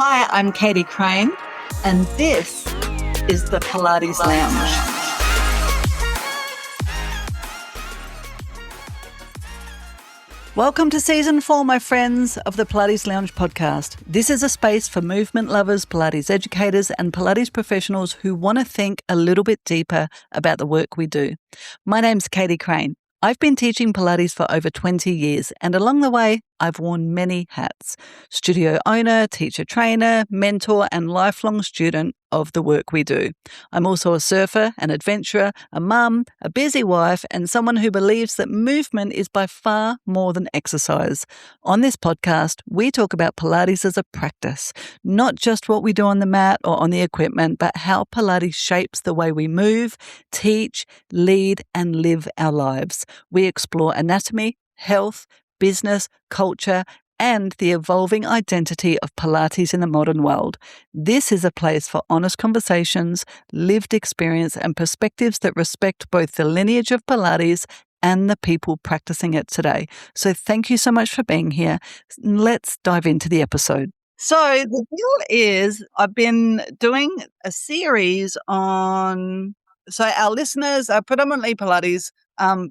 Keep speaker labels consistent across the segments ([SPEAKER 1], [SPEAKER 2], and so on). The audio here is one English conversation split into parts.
[SPEAKER 1] Hi, I'm Katie Crane, and this is the Pilates Lounge. Welcome to Season 4, my friends, of the Pilates Lounge Podcast. This is a space for movement lovers, Pilates educators, and Pilates professionals who want to think a little bit deeper about the work we do. My name's Katie Crane. I've been teaching Pilates for over 20 years, and along the way, I've worn many hats. Studio owner, teacher trainer, mentor, and lifelong student of the work we do. I'm also a surfer, an adventurer, a mum, a busy wife, and someone who believes that movement is by far more than exercise. On this podcast, we talk about Pilates as a practice, not just what we do on the mat or on the equipment, but how Pilates shapes the way we move, teach, lead, and live our lives. We explore anatomy, health, business, culture, and the evolving identity of Pilates in the modern world. This is a place for honest conversations, lived experience, and perspectives that respect both the lineage of Pilates and the people practicing it today. So thank you so much for being here. Let's dive into the episode. So the deal is I've been doing a series on, so our listeners are predominantly Pilates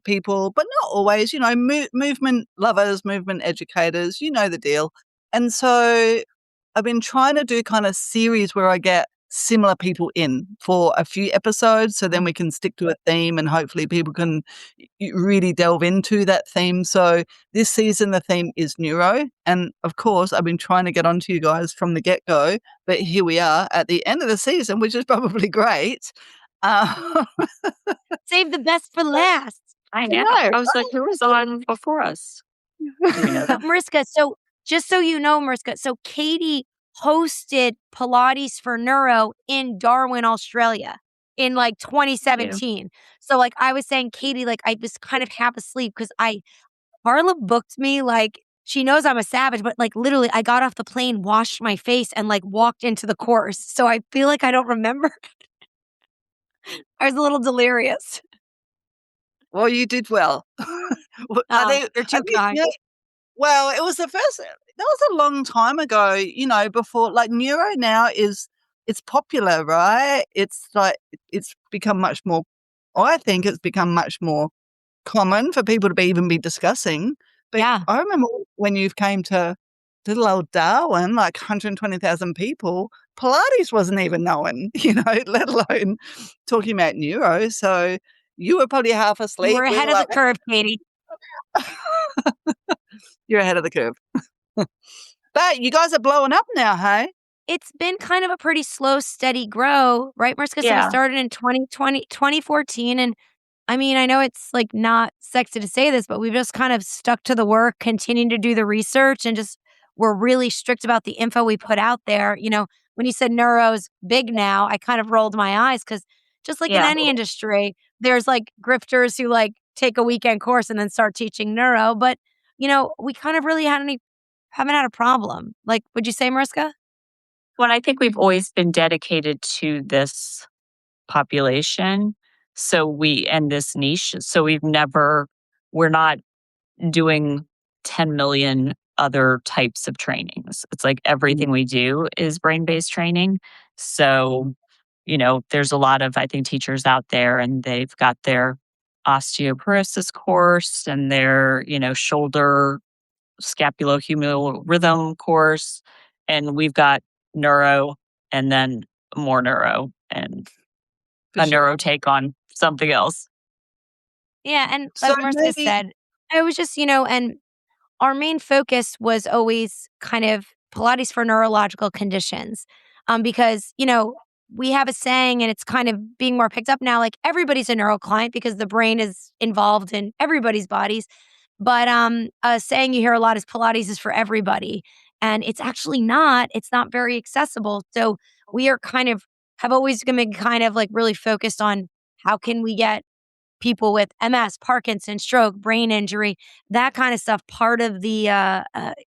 [SPEAKER 1] people, but not always, movement lovers, movement educators, you know the deal. And so I've been trying to do kind of series where I get similar people in for a few episodes, so then we can stick to a theme and hopefully people can really delve into that theme. So this season, the theme is neuro. And of course, I've been trying to get onto you guys from the get-go, but here we are at the end of the season, which is probably great.
[SPEAKER 2] Save the best for last.
[SPEAKER 3] I know. I was like, who was on before us?
[SPEAKER 2] Mariska, so just so you know, Mariska, so Katie hosted Pilates for Neuro in Darwin, Australia in like 2017. So like I was saying, Katie, like I was kind of half asleep because Carla booked me, like she knows I'm a savage, but like literally I got off the plane, washed my face and like walked into the course. So I feel like I don't remember. I was a little delirious.
[SPEAKER 1] Well, you did well.
[SPEAKER 2] You're too kind.
[SPEAKER 1] Well, it was the first, that was a long time ago, before, like neuro now it's popular, right? It's like, it's become much more, I think it's become much more common for people to even be discussing. But
[SPEAKER 2] yeah.
[SPEAKER 1] I remember when you came to little old Darwin, like 120,000 people, Pilates wasn't even known, let alone talking about neuro. So you were probably half asleep.
[SPEAKER 2] We're ahead of the curve, Katie.
[SPEAKER 1] You're ahead of the curve. But you guys are blowing up now, hey?
[SPEAKER 2] It's been kind of a pretty slow, steady grow, right, Mariska? So we started in 2014. And I mean, I know it's like not sexy to say this, but we've just kind of stuck to the work, continuing to do the research, and just we're really strict about the info we put out there. When you said neuro's big now, I kind of rolled my eyes because just like in any industry, there's like grifters who like take a weekend course and then start teaching neuro. But, we kind of really haven't had a problem. Like, would you say, Mariska?
[SPEAKER 3] Well, I think we've always been dedicated to this population. And this niche. So we're not doing 10 million other types of trainings. It's like everything we do is brain-based training. So, there's a lot of, I think, teachers out there and they've got their osteoporosis course and their, shoulder scapulohumeral rhythm course. And we've got neuro and then more neuro and neuro take on something else.
[SPEAKER 2] Yeah. And like Mariska said, I was just, and our main focus was always kind of Pilates for neurological conditions. Because, we have a saying and it's kind of being more picked up now, like everybody's a neuro client because the brain is involved in everybody's bodies. But a saying you hear a lot is Pilates is for everybody. And it's actually not. It's not very accessible. So we are have always been kind of like really focused on how can we get people with MS, Parkinson's, stroke, brain injury, that kind of stuff, part of the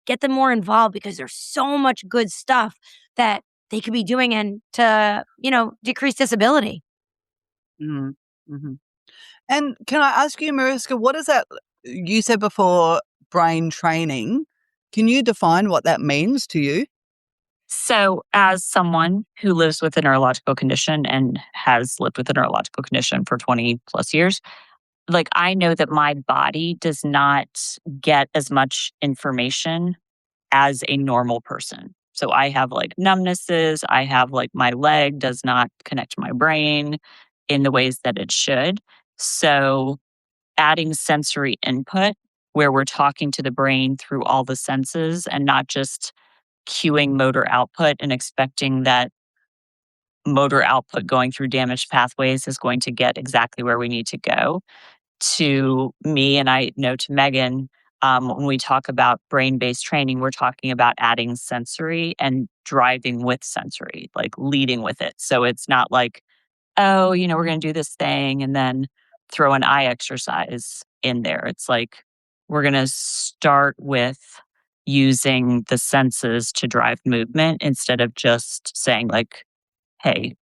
[SPEAKER 2] get them more involved because there's so much good stuff that they could be doing and to, decrease disability.
[SPEAKER 1] Mm-hmm. Mm-hmm. And can I ask you, Mariska, what is that? You said before brain training. Can you define what that means to you?
[SPEAKER 3] So as someone who lives with a neurological condition and has lived with a neurological condition for 20 plus years, like I know that my body does not get as much information as a normal person. So I have like numbnesses, I have like my leg does not connect to my brain in the ways that it should. So adding sensory input where we're talking to the brain through all the senses and not just cueing motor output and expecting that motor output going through damaged pathways is going to get exactly where we need to go. To me, and I know to Meghann, when we talk about brain-based training, we're talking about adding sensory and driving with sensory, like leading with it. So it's not like, oh, we're going to do this thing and then throw an eye exercise in there. It's like we're going to start with using the senses to drive movement instead of just saying like, hey,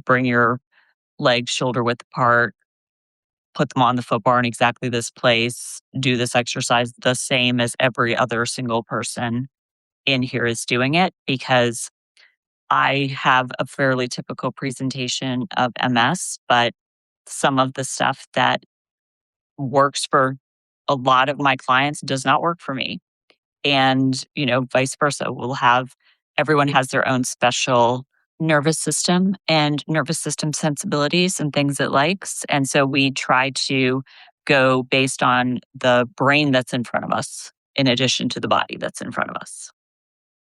[SPEAKER 3] bring your legs shoulder width apart, put them on the foot bar in exactly this place, do this exercise the same as every other single person in here is doing it, because I have a fairly typical presentation of MS, but some of the stuff that works for a lot of my clients does not work for me. And, vice versa. Everyone has their own special nervous system and nervous system sensibilities and things it likes. And so we try to go based on the brain that's in front of us, in addition to the body that's in front of us.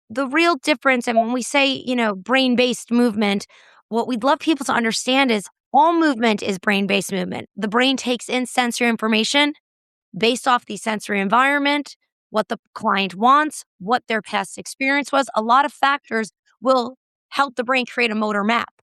[SPEAKER 2] The real difference, and when we say, brain-based movement, what we'd love people to understand is all movement is brain-based movement. The brain takes in sensory information based off the sensory environment, what the client wants, what their past experience was. A lot of factors will help the brain create a motor map.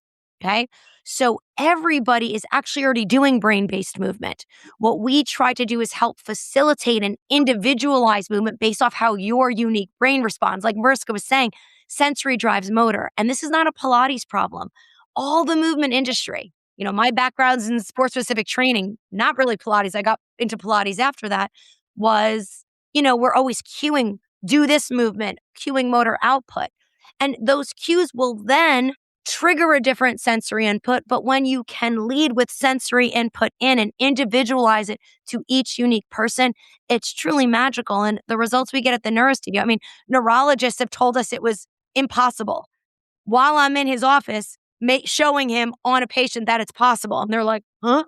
[SPEAKER 2] Okay. So everybody is actually already doing brain-based movement. What we try to do is help facilitate an individualized movement based off how your unique brain responds. Like Mariska was saying, sensory drives motor. And this is not a Pilates problem. All the movement industry, my background's in sports-specific training, not really Pilates. I got into Pilates after that, was, we're always cueing, do this movement, cueing motor output. And those cues will then trigger a different sensory input. But when you can lead with sensory input in and individualize it to each unique person, it's truly magical. And the results we get at the Neuro Studio, neurologists have told us it was impossible. While I'm in his office, showing him on a patient that it's possible. And they're like, huh?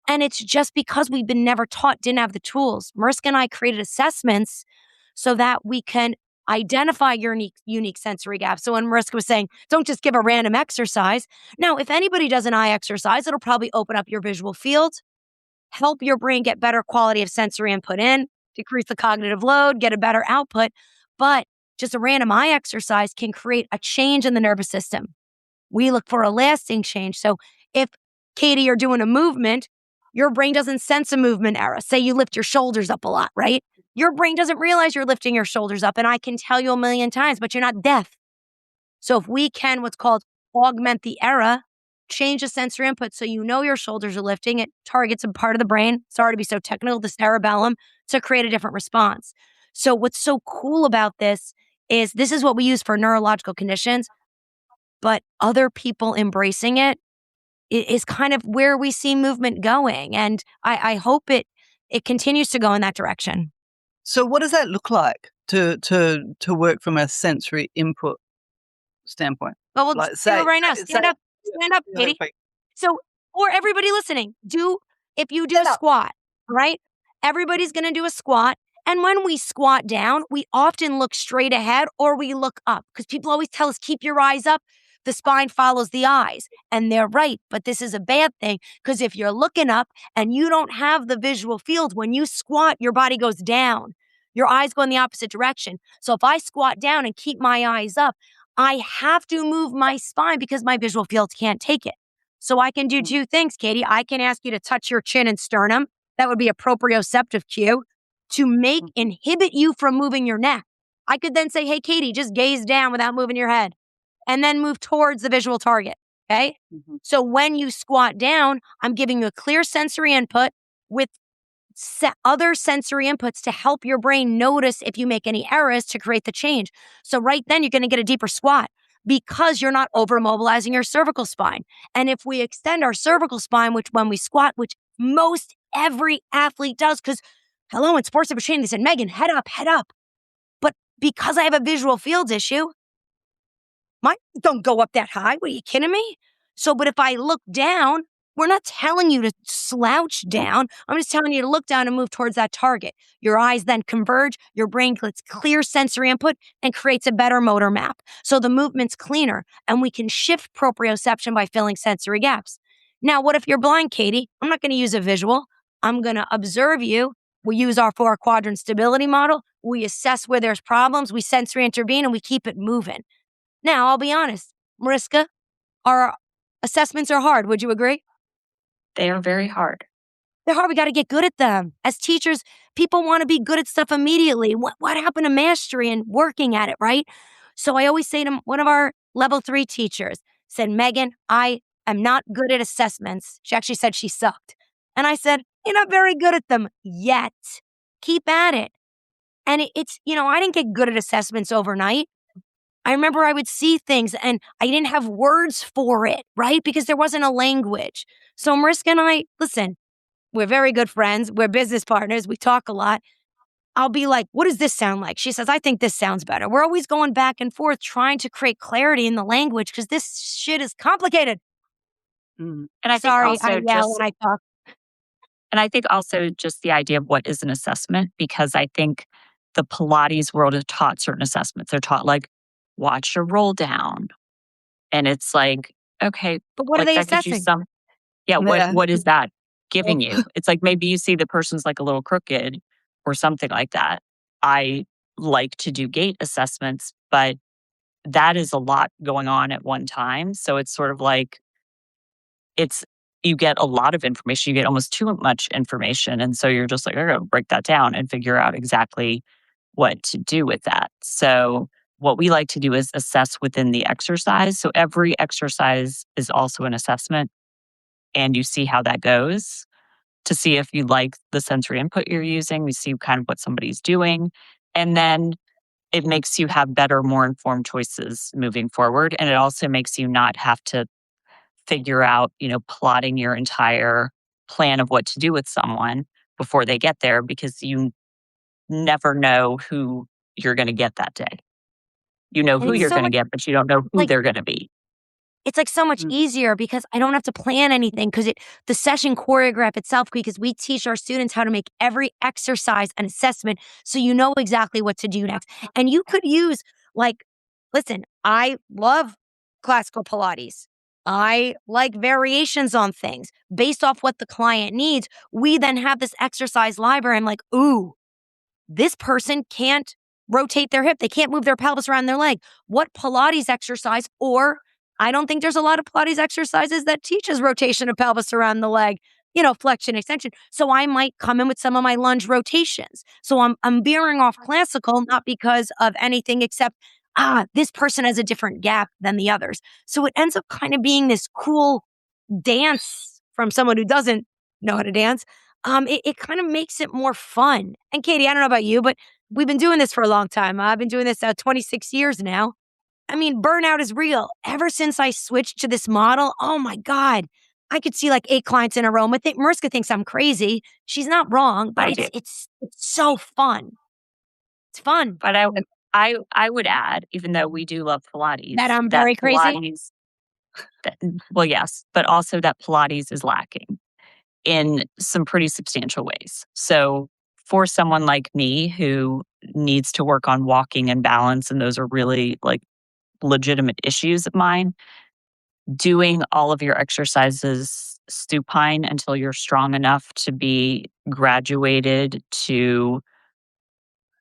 [SPEAKER 2] And it's just because we've been never taught, didn't have the tools. Mariska and I created assessments so that we can identify your unique sensory gaps. So when Mariska was saying, don't just give a random exercise. Now, if anybody does an eye exercise, it'll probably open up your visual field, help your brain get better quality of sensory input in, decrease the cognitive load, get a better output. But just a random eye exercise can create a change in the nervous system. We look for a lasting change. So if, Katie, you're doing a movement, your brain doesn't sense a movement error. Say you lift your shoulders up a lot, right? Your brain doesn't realize you're lifting your shoulders up. And I can tell you a million times, but you're not deaf. So if we can, what's called augment the error, change the sensory input so your shoulders are lifting, it targets a part of the brain, sorry to be so technical, the cerebellum, to create a different response. So what's so cool about this is what we use for neurological conditions, but other people embracing it is kind of where we see movement going. And I hope it continues to go in that direction.
[SPEAKER 1] So what does that look like to work from a sensory input standpoint?
[SPEAKER 2] Well, we'll do it right now. Stand up, Katie. So, or everybody listening, if you do a squat, right? Everybody's going to do a squat. And when we squat down, we often look straight ahead or we look up, because people always tell us, keep your eyes up. The spine follows the eyes. And they're right. But this is a bad thing, because if you're looking up and you don't have the visual field, when you squat, your body goes down. Your eyes go in the opposite direction. So if I squat down and keep my eyes up, I have to move my spine because my visual fields can't take it. So I can do two things, Katie. I can ask you to touch your chin and sternum. That would be a proprioceptive cue to inhibit you from moving your neck. I could then say, hey, Katie, just gaze down without moving your head, and then move towards the visual target. Okay. Mm-hmm. So when you squat down, I'm giving you a clear sensory input with other sensory inputs to help your brain notice if you make any errors to create the change. So right then you're going to get a deeper squat because you're not over mobilizing your cervical spine. And if we extend our cervical spine, which when we squat, which most every athlete does, because hello, in sports of machine, they said, Meghann, head up, head up. But because I have a visual fields issue, mine don't go up that high. What, are you kidding me? So, but if I look down, we're not telling you to slouch down. I'm just telling you to look down and move towards that target. Your eyes then converge, your brain gets clear sensory input and creates a better motor map. So the movement's cleaner and we can shift proprioception by filling sensory gaps. Now, what if you're blind, Katie? I'm not going to use a visual. I'm going to observe you. We use our 4-quadrant stability model. We assess where there's problems. We sensory intervene and we keep it moving. Now, I'll be honest, Mariska, our assessments are hard. Would you agree?
[SPEAKER 3] They are very hard.
[SPEAKER 2] They're hard. We got to get good at them. As teachers, people want to be good at stuff immediately. What happened to mastery and working at it, right? So I always say to one of our level 3 teachers, said, Meghann, I am not good at assessments. She actually said she sucked. And I said, you're not very good at them yet. Keep at it. And it's, I didn't get good at assessments overnight. I remember I would see things and I didn't have words for it, right? Because there wasn't a language. So Mariska and I, listen, we're very good friends. We're business partners. We talk a lot. I'll be like, what does this sound like? She says, I think this sounds better. We're always going back and forth trying to create clarity in the language because this shit is complicated.
[SPEAKER 3] And I
[SPEAKER 2] Sorry,
[SPEAKER 3] think also
[SPEAKER 2] I yell when I talk.
[SPEAKER 3] And I think also just the idea of what is an assessment, because I think the Pilates world is taught certain assessments. They're taught like, watch a roll down. And it's like, okay,
[SPEAKER 2] but what are they assessing?
[SPEAKER 3] What is that giving you? It's like maybe you see the person's like a little crooked or something like that. I like to do gait assessments, but that is a lot going on at one time. So it's sort of like you get a lot of information. You get almost too much information. And so you're just like, I gotta break that down and figure out exactly what to do with that. So what we like to do is assess within the exercise. So every exercise is also an assessment, and you see how that goes to see if you like the sensory input you're using. We see kind of what somebody's doing. And then it makes you have better, more informed choices moving forward. And it also makes you not have to figure out, plotting your entire plan of what to do with someone before they get there, because you never know who you're going to get that day. You know who you're going to get, but you don't know who they're going to be.
[SPEAKER 2] It's like so much easier because I don't have to plan anything because the session choreograph itself, because we teach our students how to make every exercise an assessment so you know exactly what to do next. And you could use listen, I love classical Pilates. I like variations on things based off what the client needs. We then have this exercise library. I'm like, ooh, this person can't rotate their hip. They can't move their pelvis around their leg. What Pilates exercise, or I don't think there's a lot of Pilates exercises that teaches rotation of pelvis around the leg, flexion, extension. So I might come in with some of my lunge rotations. So I'm veering off classical, not because of anything except, this person has a different gap than the others. So it ends up kind of being this cool dance from someone who doesn't know how to dance. It kind of makes it more fun. And Katie, I don't know about you, but we've been doing this for a long time. I've been doing this 26 years now. I mean, burnout is real. Ever since I switched to this model, oh my God, I could see like 8 clients in a row. Mariska thinks I'm crazy. She's not wrong, but it's so fun. It's fun.
[SPEAKER 3] But I would add, even though we do love Pilates,
[SPEAKER 2] that I'm very crazy.
[SPEAKER 3] Well, yes, but also that Pilates is lacking in some pretty substantial ways. So for someone like me who needs to work on walking and balance, and those are really like legitimate issues of mine, doing all of your exercises supine until you're strong enough to be graduated to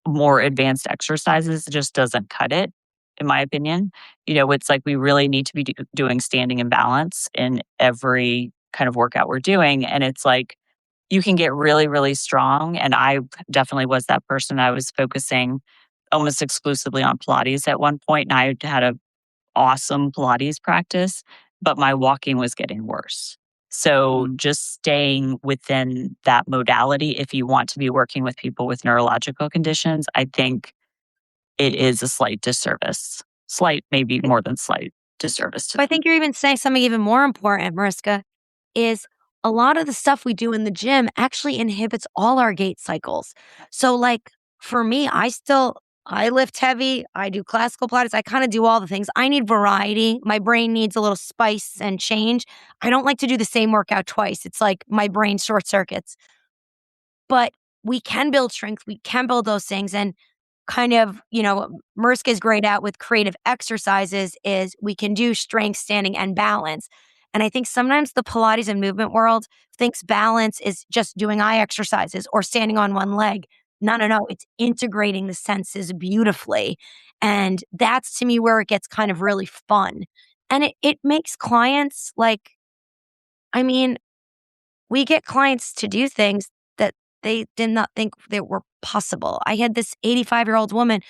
[SPEAKER 3] more advanced exercises just doesn't cut it, in my opinion. It's like we really need to be doing standing and balance in every kind of workout we're doing. And it's like you can get really, really strong. And I definitely was that person. I was focusing almost exclusively on Pilates at one point, and I had an awesome Pilates practice, but my walking was getting worse. So just staying within that modality, if you want to be working with people with neurological conditions, I think it is a slight disservice. Slight, maybe more than slight disservice to
[SPEAKER 2] But I
[SPEAKER 3] them.
[SPEAKER 2] think you're even saying something even more important, Mariska, is a lot of the stuff we do in the gym actually inhibits all our gait cycles. So like for me, I lift heavy, I do classical Pilates, I kind of do all the things. I need variety. My brain needs a little spice and change. I don't like to do the same workout twice. It's like my brain short circuits. But we can build strength, we can build those things. And kind of, Mariska is great at with creative exercises is we can do strength, standing, and balance. And I think sometimes the Pilates and movement world thinks balance is just doing eye exercises or standing on one leg. No, no, no. It's integrating the senses beautifully. And that's to me where it gets kind of really fun. And it makes clients I mean, we get clients to do things that they did not think that were possible. I had this 85-year-old woman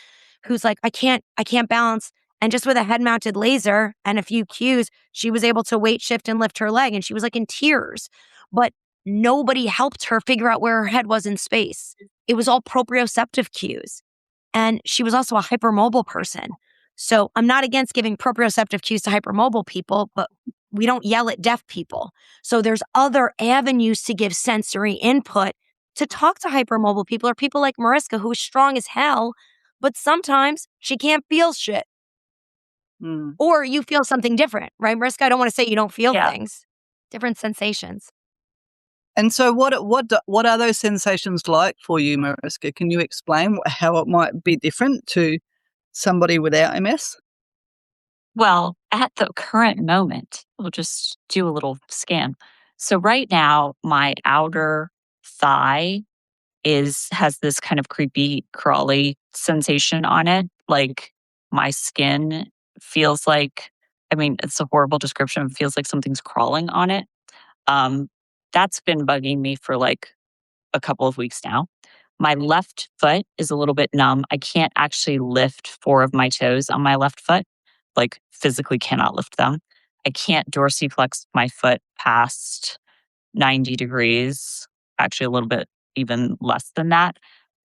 [SPEAKER 2] who's like, I can't balance. And just with a head mounted laser and a few cues, she was able to weight shift and lift her leg. And she was like in tears, but nobody helped her figure out where her head was in space. It was all proprioceptive cues. And she was also a hypermobile person. So I'm not against giving proprioceptive cues to hypermobile people, but we don't yell at deaf people. So there's other avenues to give sensory input to talk to hypermobile people or people like Mariska, who is strong as hell, but sometimes she can't feel shit. Or you feel something different, right, Mariska? I don't want to say you don't feel things. Different sensations.
[SPEAKER 1] And so what are those sensations like for you, Mariska? Can you explain how it might be different to somebody without MS?
[SPEAKER 3] Well, at the current moment, we'll just do a little scan. So right now, my outer thigh has this kind of creepy, crawly sensation on it. Like my skin feels like, it's a horrible description. It feels like something's crawling on it. That's been bugging me for like a couple of weeks now. My left foot is a little bit numb. I can't actually lift 4 of my toes on my left foot, like physically cannot lift them. I can't dorsiflex my foot past 90 degrees, actually a little bit even less than that.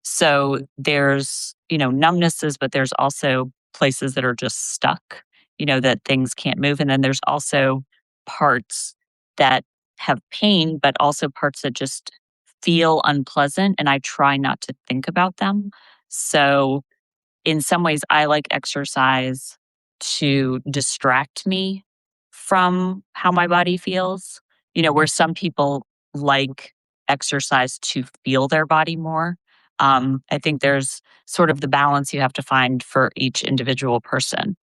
[SPEAKER 3] So there's, numbnesses, but there's also places that are just stuck, that things can't move. And then there's also parts that have pain, but also parts that just feel unpleasant. And I try not to think about them. So in some ways, I like exercise to distract me from how my body feels, where some people like exercise to feel their body more. I think there's sort of the balance you have to find for each individual person.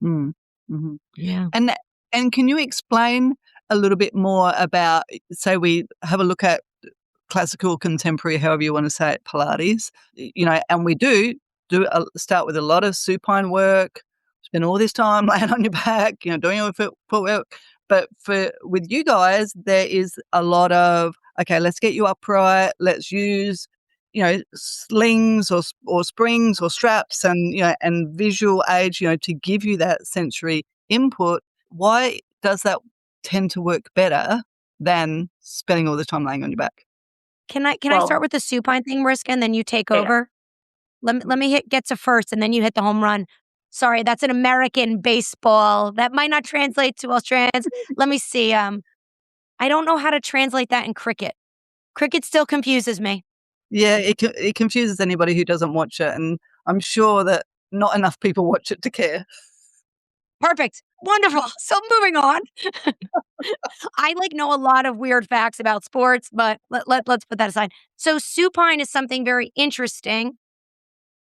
[SPEAKER 1] Mm-hmm.
[SPEAKER 2] Yeah.
[SPEAKER 1] And can you explain a little bit more about, say we have a look at classical, contemporary, however you want to say it, Pilates, and we do start with a lot of supine work, spend all this time laying on your back, doing your footwork. But with you guys, there is a lot of, okay, let's get you upright. Let's use, slings or springs or straps and visual aids, to give you that sensory input. Why does that tend to work better than spending all the time laying on your back?
[SPEAKER 2] Can I start with the supine thing, Mariska, and then you take over? Let me get to first, and then you hit the home run. Sorry, that's an American baseball. That might not translate to Australians. Let me see. I don't know how to translate that in cricket. Cricket still confuses me.
[SPEAKER 1] Yeah, it confuses anybody who doesn't watch it, and I'm sure that not enough people watch it to care.
[SPEAKER 2] Perfect. Wonderful. So moving on. I know a lot of weird facts about sports, but let's put that aside. So supine is something very interesting.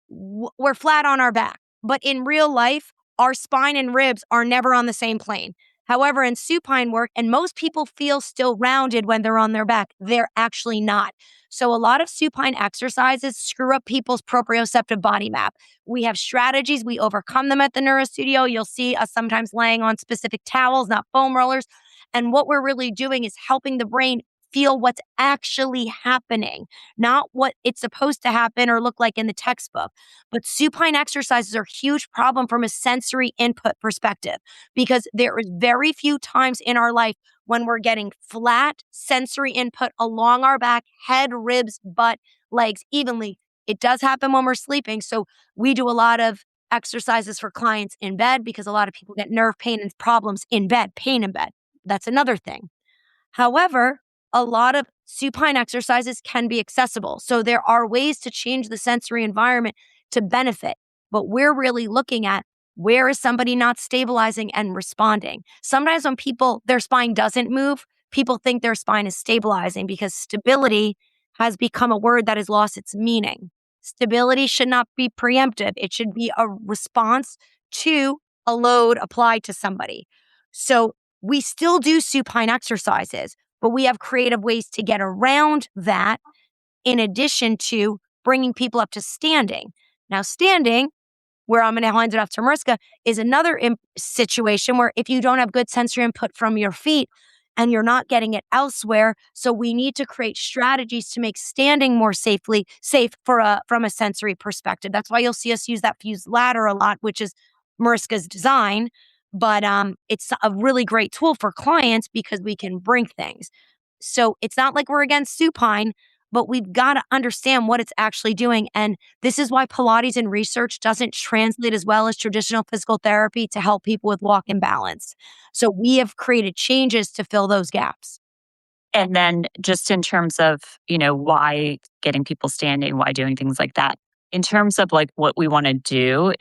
[SPEAKER 2] We're flat on our back, but in real life, our spine and ribs are never on the same plane. However, in supine work, and most people feel still rounded when they're on their back, they're actually not. So a lot of supine exercises screw up people's proprioceptive body map. We have strategies. We overcome them at the Neuro Studio. You'll see us sometimes laying on specific towels, not foam rollers. And what we're really doing is helping the brain feel what's actually happening, not what it's supposed to happen or look like in the textbook. But supine exercises are a huge problem from a sensory input perspective because there is very few times in our life when we're getting flat sensory input along our back, head, ribs, butt, legs evenly. It does happen when we're sleeping. So we do a lot of exercises for clients in bed because a lot of people get nerve pain and problems in bed, pain in bed. That's another thing. However, a lot of supine exercises can be accessible. So there are ways to change the sensory environment to benefit. But we're really looking at where is somebody not stabilizing and responding. Sometimes when their spine doesn't move, people think their spine is stabilizing because stability has become a word that has lost its meaning. Stability should not be preemptive. It should be a response to a load applied to somebody. So we still do supine exercises, but we have creative ways to get around that in addition to bringing people up to standing. Now, standing, where I'm going to hand it off to Mariska, is another situation where if you don't have good sensory input from your feet and you're not getting it elsewhere, so we need to create strategies to make standing more safe from a sensory perspective. That's why you'll see us use that fused ladder a lot, which is Mariska's design. But it's a really great tool for clients because we can bring things. So it's not like we're against supine, but we've got to understand what it's actually doing. And this is why Pilates in research doesn't translate as well as traditional physical therapy to help people with walk and balance. So we have created changes to fill those gaps.
[SPEAKER 3] And then just in terms of, why getting people standing, why doing things like that, in terms of like what we want to do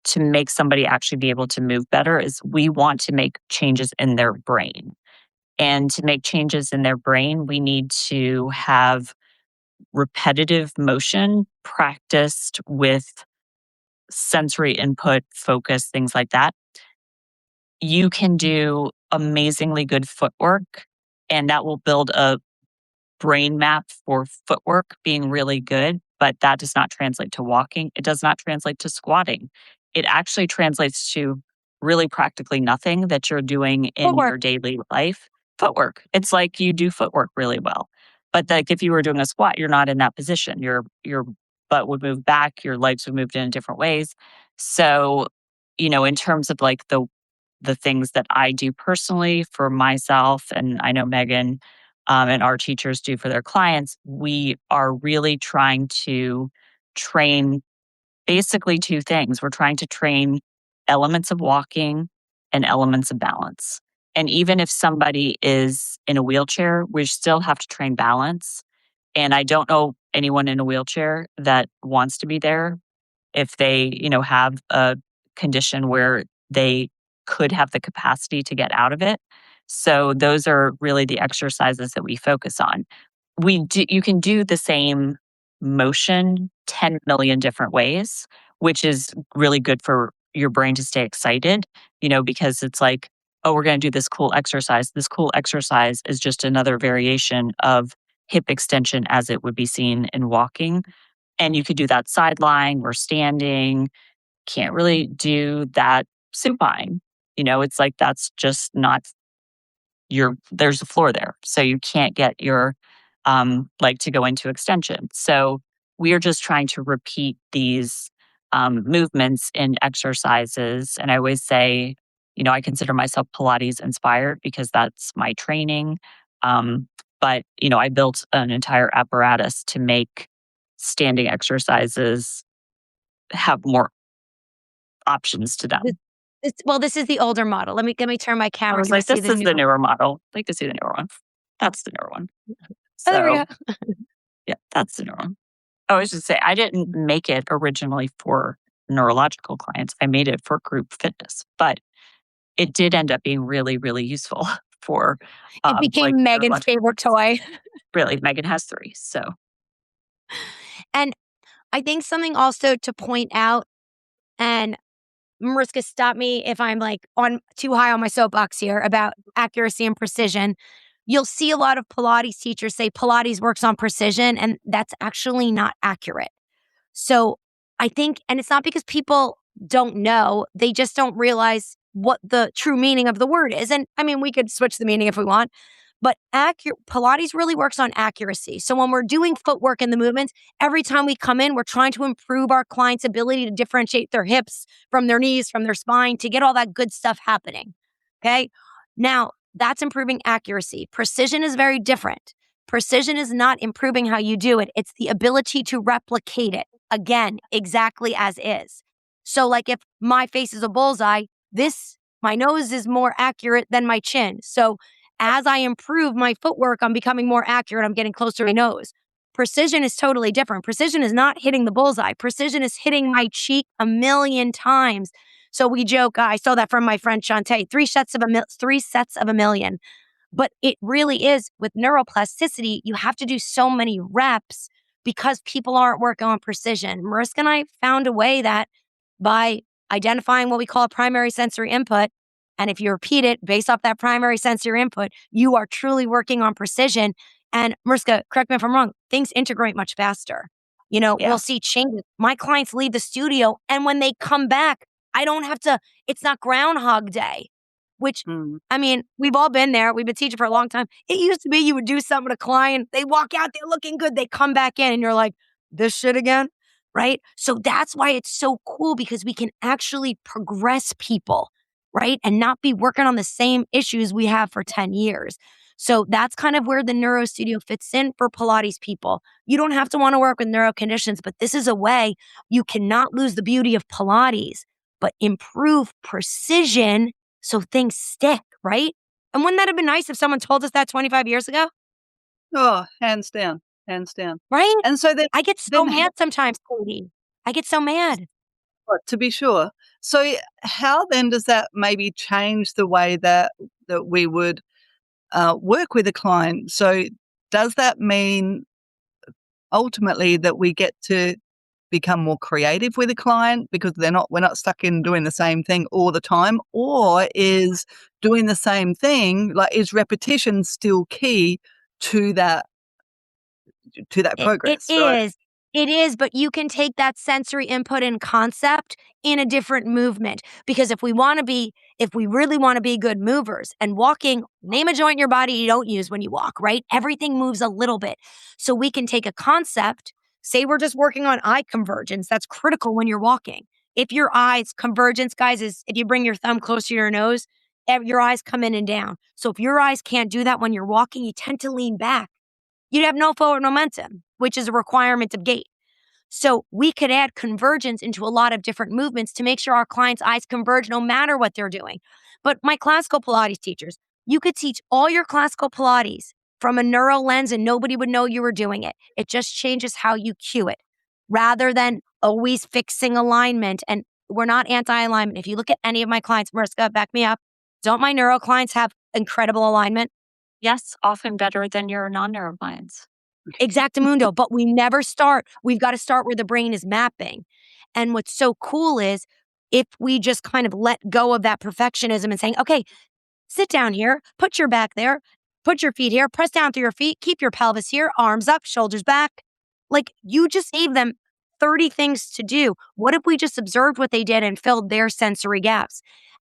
[SPEAKER 3] to make somebody actually be able to move better is we want to make changes in their brain. And to make changes in their brain, we need to have repetitive motion practiced with sensory input, focus, things like that. You can do amazingly good footwork, and that will build a brain map for footwork being really good, but that does not translate to walking. It does not translate to squatting. It actually translates to really practically nothing that you're doing in your daily life. Footwork. It's like you do footwork really well. But like if you were doing a squat, you're not in that position. Your butt would move back, your legs would move in different ways. So, in terms of like the things that I do personally for myself, and I know Meghann and our teachers do for their clients, we are really trying to train basically two things. We're trying to train elements of walking and elements of balance. And even if somebody is in a wheelchair, we still have to train balance. And I don't know anyone in a wheelchair that wants to be there if they, have a condition where they could have the capacity to get out of it. So those are really the exercises that we focus on. You can do the same motion 10 million different ways, which is really good for your brain to stay excited, because it's like, oh, we're going to do this cool exercise. This cool exercise is just another variation of hip extension as it would be seen in walking. And you could do that side lying or standing. Can't really do that supine. It's like that's just not there's a floor there. So you can't get your leg to go into extension. So we are just trying to repeat these movements in exercises. And I always say, I consider myself Pilates inspired because that's my training. But I built an entire apparatus to make standing exercises have more options to them.
[SPEAKER 2] This is the older model. Let me turn my camera.
[SPEAKER 3] I was like, this is the newer model. I'd like to see the newer one. That's the newer one. So,
[SPEAKER 2] there we go.
[SPEAKER 3] Yeah, that's the newer one. I was just say I didn't make it originally for neurological clients. I made it for group fitness, but it did end up being really, really useful for.
[SPEAKER 2] It became Meghann's favorite toy.
[SPEAKER 3] Really, Meghann has 3. So,
[SPEAKER 2] and I think something also to point out, and Mariska, stop me if I'm like on too high on my soapbox here about accuracy and precision. You'll see a lot of Pilates teachers say Pilates works on precision, and that's actually not accurate. So I think, and it's not because people don't know, they just don't realize what the true meaning of the word is. And I mean, we could switch the meaning if we want, but Pilates really works on accuracy. So when we're doing footwork in the movements, every time we come in, we're trying to improve our client's ability to differentiate their hips from their knees, from their spine, to get all that good stuff happening. Okay. Now, that's improving accuracy. Precision is very different. Precision is not improving how you do it. It's the ability to replicate it. Again, exactly as is. So like if my face is a bullseye, my nose is more accurate than my chin. So as I improve my footwork, I'm becoming more accurate. I'm getting closer to my nose. Precision is totally different. Precision is not hitting the bullseye. Precision is hitting my cheek 1,000,000 times. So we joke, I saw that from my friend Shantae, 3 sets of 1,000,000. But it really is with neuroplasticity, you have to do so many reps because people aren't working on precision. Mariska and I found a way that by identifying what we call a primary sensory input, and if you repeat it based off that primary sensory input, you are truly working on precision. And Mariska, correct me if I'm wrong, things integrate much faster. We'll see changes. My clients leave the studio, and when they come back, I don't have to, it's not Groundhog Day, which, I mean, we've all been there. We've been teaching for a long time. It used to be you would do something with a client, they walk out, they're looking good, they come back in, and you're like, this shit again, right? So that's why it's so cool, because we can actually progress people, right? And not be working on the same issues we have for 10 years. So that's kind of where the Neuro Studio fits in for Pilates people. You don't have to want to work with neuro conditions, but this is a way you cannot lose the beauty of Pilates, but improve precision so things stick, right? And wouldn't that have been nice if someone told us that 25 years ago?
[SPEAKER 1] Oh, hands down.
[SPEAKER 2] Right?
[SPEAKER 1] And so then
[SPEAKER 2] I get so mad sometimes, Cody. I get so mad.
[SPEAKER 1] To be sure. So how then does that maybe change the way that we would work with a client? So does that mean ultimately that we get to become more creative with a client because we're not stuck in doing the same thing all the time? Or is doing the same thing, is repetition still key to that progress?
[SPEAKER 2] It is, but you can take that sensory input and concept in a different movement. Because if we really want to be good movers, and walking, name a joint in your body you don't use when you walk, right? Everything moves a little bit. So we can take a concept, say we're just working on eye convergence. That's critical when you're walking. If your eyes convergence, guys, is if you bring your thumb close to your nose, your eyes come in and down. So if your eyes can't do that when you're walking, you tend to lean back. You'd have no forward momentum, which is a requirement of gait. So we could add convergence into a lot of different movements to make sure our clients' eyes converge no matter what they're doing. But my classical Pilates teachers, you could teach all your classical Pilates from a neuro lens and nobody would know you were doing it. It just changes how you cue it rather than always fixing alignment. And we're not anti-alignment. If you look at any of my clients, Mariska, back me up, don't my neuro clients have incredible alignment?
[SPEAKER 3] Yes, often better than your non-neuro clients.
[SPEAKER 2] Exactamundo, but we never start. We've got to start where the brain is mapping. And what's so cool is if we just kind of let go of that perfectionism and saying, okay, sit down here, put your back there, put your feet here, press down through your feet, keep your pelvis here, arms up, shoulders back. Like you just gave them 30 things to do. What if we just observed what they did and filled their sensory gaps?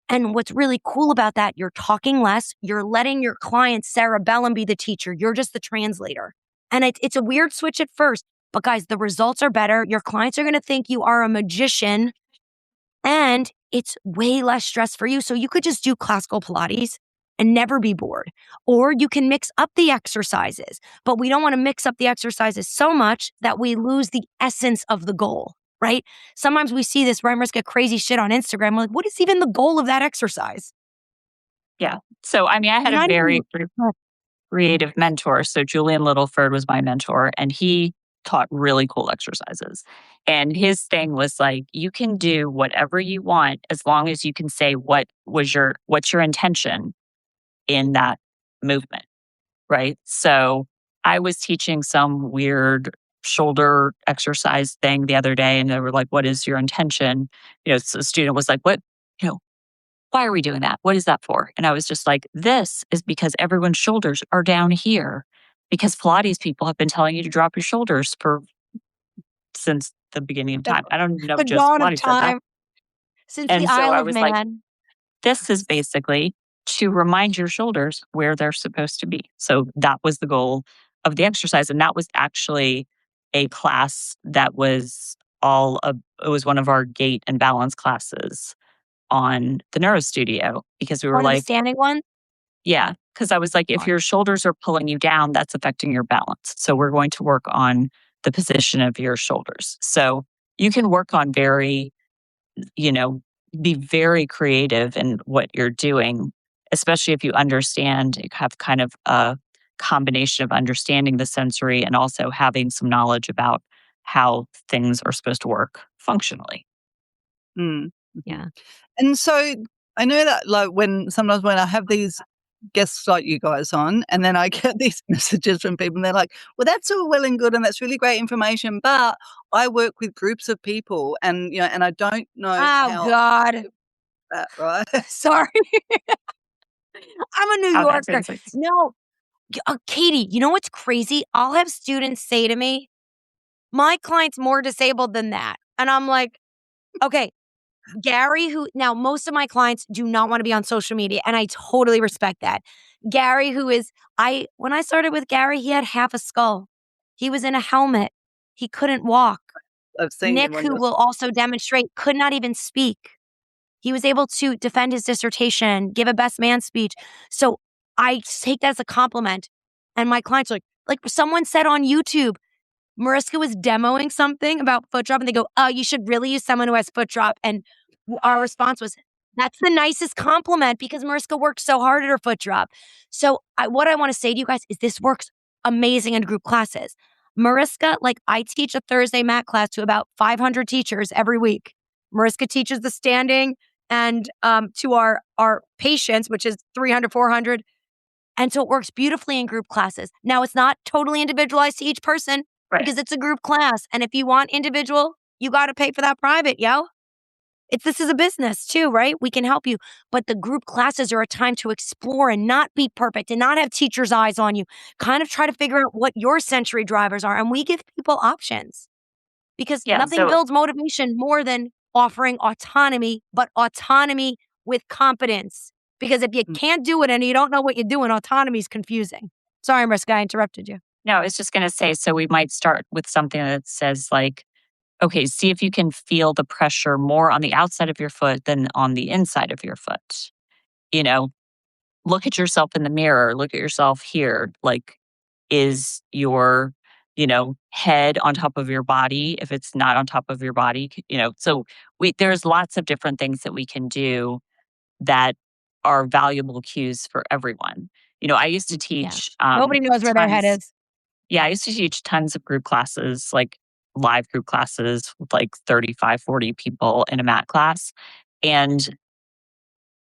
[SPEAKER 2] And what's really cool about that, you're talking less, you're letting your client's cerebellum be the teacher. You're just the translator. And it's a weird switch at first, but guys, the results are better. Your clients are going to think you are a magician and it's way less stress for you. So you could just do classical Pilates and never be bored. Or you can mix up the exercises, but we don't want to mix up the exercises so much that we lose the essence of the goal, right? Sometimes we see this, right, Mariska, crazy shit on Instagram. We're like, what is even the goal of that exercise?
[SPEAKER 3] Yeah. So, I mean, I had a very creative mentor. So Julian Littleford was my mentor, and he taught really cool exercises. And his thing was like, you can do whatever you want as long as you can say what's your intention in that movement, right? So I was teaching some weird shoulder exercise thing the other day, and they were like, what is your intention? So the student was like, why are we doing that? What is that for? And I was just like, this is because everyone's shoulders are down here because Pilates people have been telling you to drop your shoulders since the beginning of time. I don't know if just Pilates said that.
[SPEAKER 2] Since the Isle of Man.
[SPEAKER 3] Like, this is basically to remind your shoulders where they're supposed to be. So that was the goal of the exercise. And that was actually a class that was it was one of our gait and balance classes on the Neuro Studio because we were
[SPEAKER 2] one of the standing one?
[SPEAKER 3] Yeah. Because I was like, if your shoulders are pulling you down, that's affecting your balance. So we're going to work on the position of your shoulders. So you can work on be very creative in what you're doing, especially if you have kind of a combination of understanding the sensory and also having some knowledge about how things are supposed to work functionally.
[SPEAKER 2] Yeah.
[SPEAKER 1] And so I know that sometimes when I have these guests like you guys on, and then I get these messages from people and they're like, well, that's all well and good and that's really great information, but I work with groups of people and, and I don't know
[SPEAKER 2] Oh, God.
[SPEAKER 1] that, right?
[SPEAKER 2] Sorry. I'm a New Yorker. No, Katie, you know what's crazy? I'll have students say to me, my client's more disabled than that. And I'm like, okay, Gary, now most of my clients do not want to be on social media, and I totally respect that. Gary, when I started with Gary, he had half a skull. He was in a helmet. He couldn't walk.
[SPEAKER 1] I've seen
[SPEAKER 2] Nick, who will also demonstrate, could not even speak. He was able to defend his dissertation, give a best man speech. So I take that as a compliment. And my clients are like someone said on YouTube, Mariska was demoing something about foot drop and they go, oh, you should really use someone who has foot drop. And our response was, that's the nicest compliment because Mariska worked so hard at her foot drop. So what I want to say to you guys is this works amazing in group classes. Mariska, I teach a Thursday mat class to about 500 teachers every week. Mariska teaches the standing and to our patients, which is 300, 400. And so it works beautifully in group classes. Now, it's not totally individualized to each person because it's a group class. And if you want individual, you got to pay for that private, yo. This is a business too, right? We can help you. But the group classes are a time to explore and not be perfect and not have teachers' eyes on you. Kind of try to figure out what your sensory drivers are. And we give people options because nothing builds motivation more than offering autonomy, but autonomy with competence. Because if you can't do it and you don't know what you're doing, autonomy is confusing. Sorry, Mariska, I interrupted you.
[SPEAKER 3] No, I was just going to say, so we might start with something that says okay, see if you can feel the pressure more on the outside of your foot than on the inside of your foot. Look at yourself in the mirror. Look at yourself here. Is your, head on top of your body? If it's not on top of your body, so there's lots of different things that we can do that are valuable cues for everyone. I used to teach.
[SPEAKER 2] Nobody knows where their head is.
[SPEAKER 3] Yeah, I used to teach tons of group classes, live group classes with 35, 40 people in a mat class. And,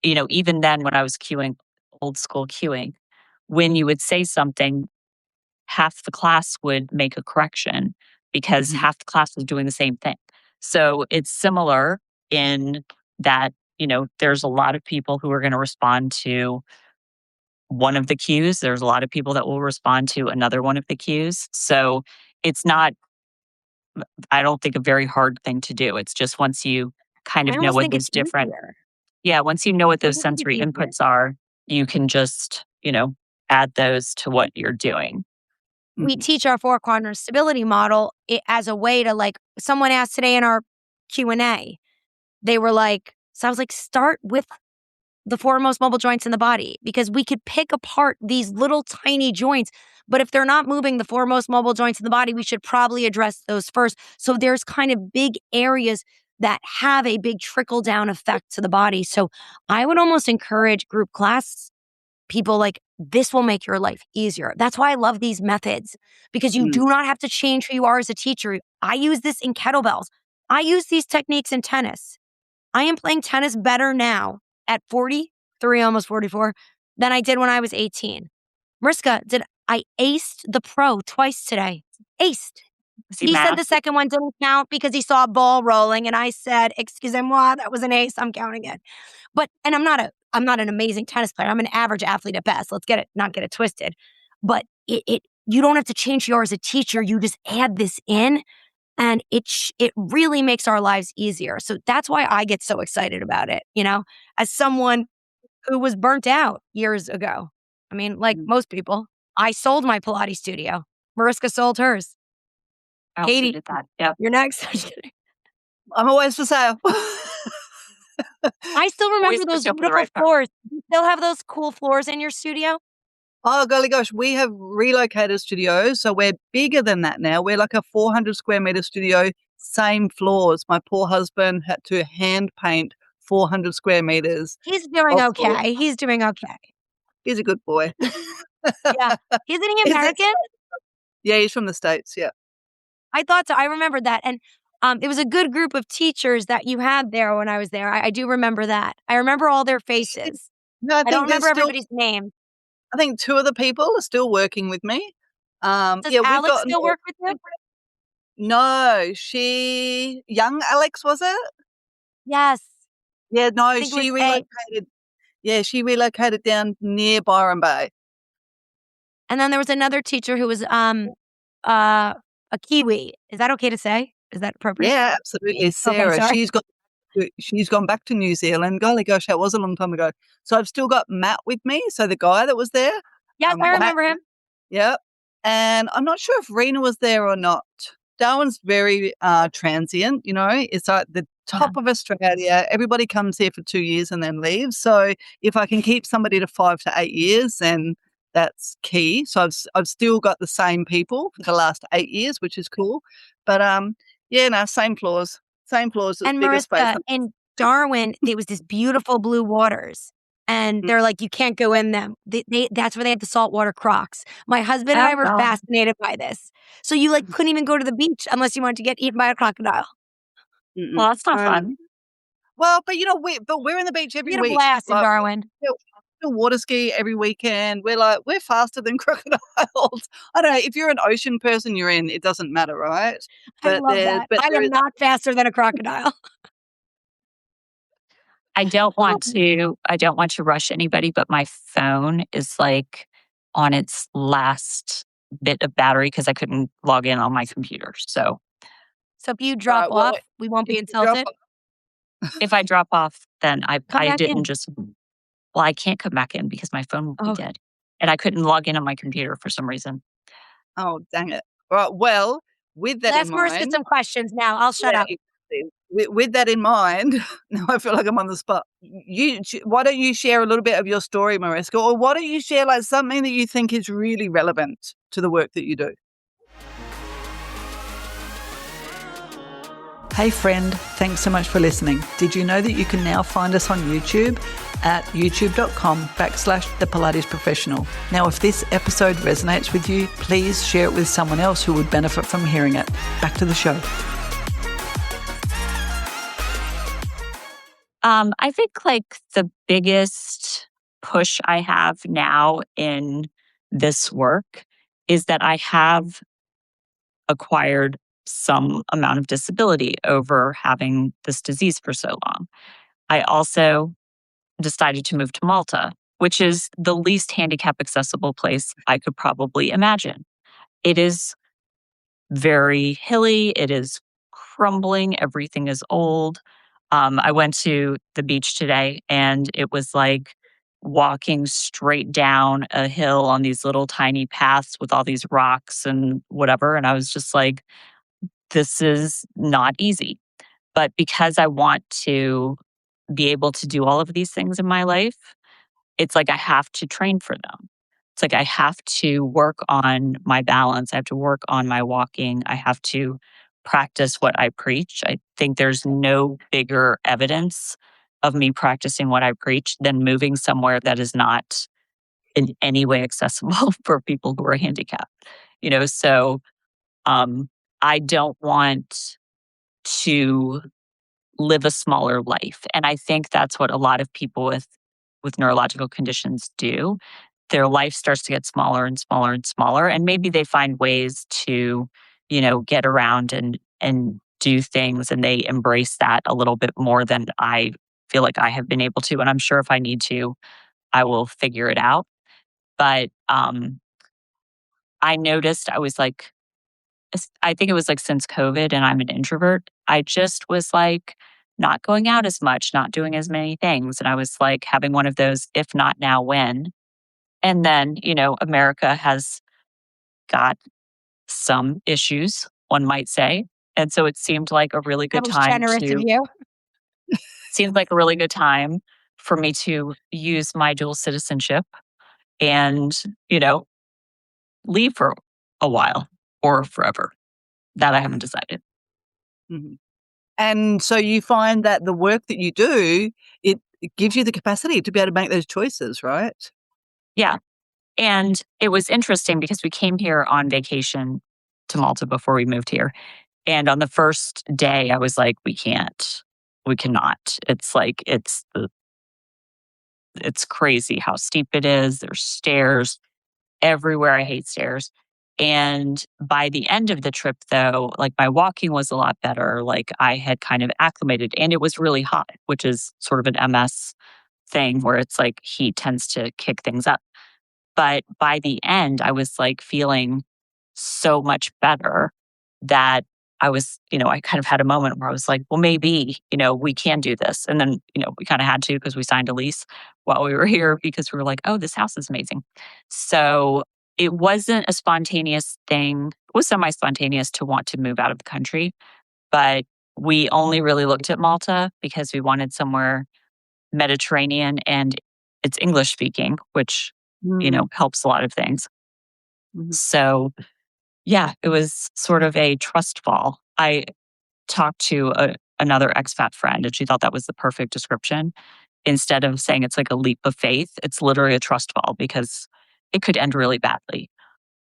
[SPEAKER 3] even then when I was cueing, old school cueing, when you would say something, half the class would make a correction because half the class was doing the same thing. So it's similar in that, there's a lot of people who are going to respond to one of the cues. There's a lot of people that will respond to another one of the cues. So it's not, I don't think, a very hard thing to do. It's just once you kind of know what those different, once you know what those sensory inputs are, you can just, add those to what you're doing.
[SPEAKER 2] We teach our 4-quadrant stability model as a way to someone asked today in our Q&A, they were so I was start with the 4 most mobile joints in the body because we could pick apart these little tiny joints. But if they're not moving the 4 most mobile joints in the body, we should probably address those first. So there's kind of big areas that have a big trickle down effect to the body. So I would almost encourage group class people this will make your life easier. That's why I love these methods because you do not have to change who you are as a teacher. I use this in kettlebells. I use these techniques in tennis. I am playing tennis better now at 43, almost 44, than I did when I was 18. Mariska, I aced the pro twice today. Aced. He said the second one didn't count because he saw a ball rolling, and I said, "Excusez-moi, that was an ace. I'm counting it." And I'm not an amazing tennis player. I'm an average athlete at best. Let's not get it twisted. But you don't have to change yours as a teacher. You just add this in, and it really makes our lives easier. So that's why I get so excited about it. As someone who was burnt out years ago. I mean, most people, I sold my Pilates studio. Mariska sold hers. Katie,
[SPEAKER 3] did that. Yep.
[SPEAKER 2] You're next.
[SPEAKER 1] I'm always for sale.
[SPEAKER 2] I still remember those beautiful floors. You still have those cool floors in your studio?
[SPEAKER 1] Oh, golly gosh, we have relocated studios, so we're bigger than that now. We're like a 400 square meter studio, same floors. My poor husband had to hand paint 400 square meters
[SPEAKER 2] He's doing
[SPEAKER 1] of floor.
[SPEAKER 2] okay. He's doing okay.
[SPEAKER 1] He's a good boy.
[SPEAKER 2] Yeah. Isn't he
[SPEAKER 1] Is it?
[SPEAKER 2] American?
[SPEAKER 1] Yeah, he's from the States, yeah.
[SPEAKER 2] I thought so. I remember that. And it was a good group of teachers that you had there when I was there. I do remember that. I remember all their faces.
[SPEAKER 1] No, I
[SPEAKER 2] I don't
[SPEAKER 1] think there's
[SPEAKER 2] remember
[SPEAKER 1] still
[SPEAKER 2] everybody's name.
[SPEAKER 1] I think 2 of the people are still working with me.
[SPEAKER 2] Does
[SPEAKER 1] Yeah, we've
[SPEAKER 2] Alex
[SPEAKER 1] gotten
[SPEAKER 2] still work with you?
[SPEAKER 1] No, young Alex, was it?
[SPEAKER 2] Yes.
[SPEAKER 1] Yeah,
[SPEAKER 2] I
[SPEAKER 1] no,
[SPEAKER 2] think it was
[SPEAKER 1] she
[SPEAKER 2] A.
[SPEAKER 1] relocated. Yeah, she relocated down near Byron Bay.
[SPEAKER 2] And then there was another teacher who was a Kiwi. Is that okay to say? Is that appropriate?
[SPEAKER 1] Yeah, absolutely,
[SPEAKER 2] Okay,
[SPEAKER 1] Sarah.
[SPEAKER 2] sorry.
[SPEAKER 1] She's gone back to New Zealand. Golly gosh, that was a long time ago. So I've still got Matt with me, so the guy that was there.
[SPEAKER 2] Yes, I
[SPEAKER 1] Matt,
[SPEAKER 2] remember him.
[SPEAKER 1] yeah, and I'm not sure if Rena was there or not. Darwin's very transient, it's like the
[SPEAKER 2] Yeah.
[SPEAKER 1] top of Australia. Everybody comes here for 2 years and then leaves. So if I can keep somebody to 5 to 8 years, then that's key. So I've still got the same people for the last 8 years, which is cool. But yeah, no, same floors, it's
[SPEAKER 2] And
[SPEAKER 1] bigger space.
[SPEAKER 2] Mariska, in Darwin, there was this beautiful blue waters. And they're like, you can't go in them. That's where they have the saltwater crocs. My husband and I were
[SPEAKER 3] Oh.
[SPEAKER 2] fascinated by this. So you couldn't even go to the beach unless you wanted to get eaten by a crocodile.
[SPEAKER 3] Well, that's not fun.
[SPEAKER 1] Well, but we're in the beach every
[SPEAKER 2] We had a
[SPEAKER 1] week.
[SPEAKER 2] blast in Darwin.
[SPEAKER 1] We'll water ski every weekend. We're faster than crocodiles. I don't know. If you're an ocean person, you're in. It doesn't matter, right?
[SPEAKER 2] I love that. I am not faster than a crocodile.
[SPEAKER 3] I don't want to rush anybody, but my phone is on its last bit of battery because I couldn't log in on my computer. So
[SPEAKER 2] if you drop off, we won't be insulted.
[SPEAKER 3] If I drop off, then I didn't
[SPEAKER 2] in.
[SPEAKER 3] just. Well, I can't come back in because my phone will be dead, and I couldn't log in on my computer for some reason.
[SPEAKER 1] Oh, dang it! Right. Well, with that
[SPEAKER 2] Let's
[SPEAKER 1] in mind,
[SPEAKER 2] Mariska some questions now. I'll shut up.
[SPEAKER 1] With that in mind, now I feel like I'm on the spot. Why don't you share a little bit of your story, Mariska, or why don't you share something that you think is really relevant to the work that you do? Hey friend, thanks so much for listening. Did you know that you can now find us on YouTube at youtube.com/The Pilates Professional? Now, if this episode resonates with you, please share it with someone else who would benefit from hearing it. Back to the show.
[SPEAKER 3] I think the biggest push I have now in this work is that I have acquired some amount of disability over having this disease for so long. I also decided to move to Malta, which is the least handicap accessible place I could probably imagine. It is very hilly. It is crumbling. Everything is old. I went to the beach today and it was like walking straight down a hill on these little tiny paths with all these rocks and whatever. And I was just like, this is not easy. But because I want to be able to do all of these things in my life, it's like I have to train for them. It's like I have to work on my balance. I have to work on my walking. I have to practice what I preach. I think there's no bigger evidence of me practicing what I preach than moving somewhere that is not in any way accessible for people who are handicapped. So I don't want to live a smaller life. And I think that's what a lot of people with neurological conditions do. Their life starts to get smaller and smaller and smaller. And maybe they find ways to, get around and do things, and they embrace that a little bit more than I feel like I have been able to. And I'm sure if I need to, I will figure it out. But I noticed I was I think it was since COVID, and I'm an introvert, I just was not going out as much, not doing as many things. And I was having one of those, if not now, when? And then, America has got some issues, one might say. And so it seemed like a really good time
[SPEAKER 2] Generous of you.
[SPEAKER 3] seemed like a really good time for me to use my dual citizenship and, leave for a while or forever. That I haven't decided.
[SPEAKER 1] Mm-hmm. And so you find that the work that you do, it gives you the capacity to be able to make those choices, right?
[SPEAKER 3] Yeah. And it was interesting because we came here on vacation to Malta before we moved here. And on the first day, I was like, we cannot. It's like, it's crazy how steep it is. There's stairs everywhere. I hate stairs. And by the end of the trip, though, like my walking was a lot better. Like I had kind of acclimated, and it was really hot, which is sort of an MS thing where it's like heat tends to kick things up. But by the end, I was like feeling so much better that I was, I kind of had a moment where I was like, well, maybe, we can do this. And then, we kind of had to because we signed a lease while we were here because we were like, oh, this house is amazing. So it wasn't a spontaneous thing. It was semi-spontaneous to want to move out of the country. But we only really looked at Malta because we wanted somewhere Mediterranean and it's English speaking, which, helps a lot of things.
[SPEAKER 1] Mm-hmm.
[SPEAKER 3] So yeah, it was sort of a trust fall. I talked to another expat friend and she thought that was the perfect description. Instead of saying it's like a leap of faith, it's literally a trust fall because it could end really badly.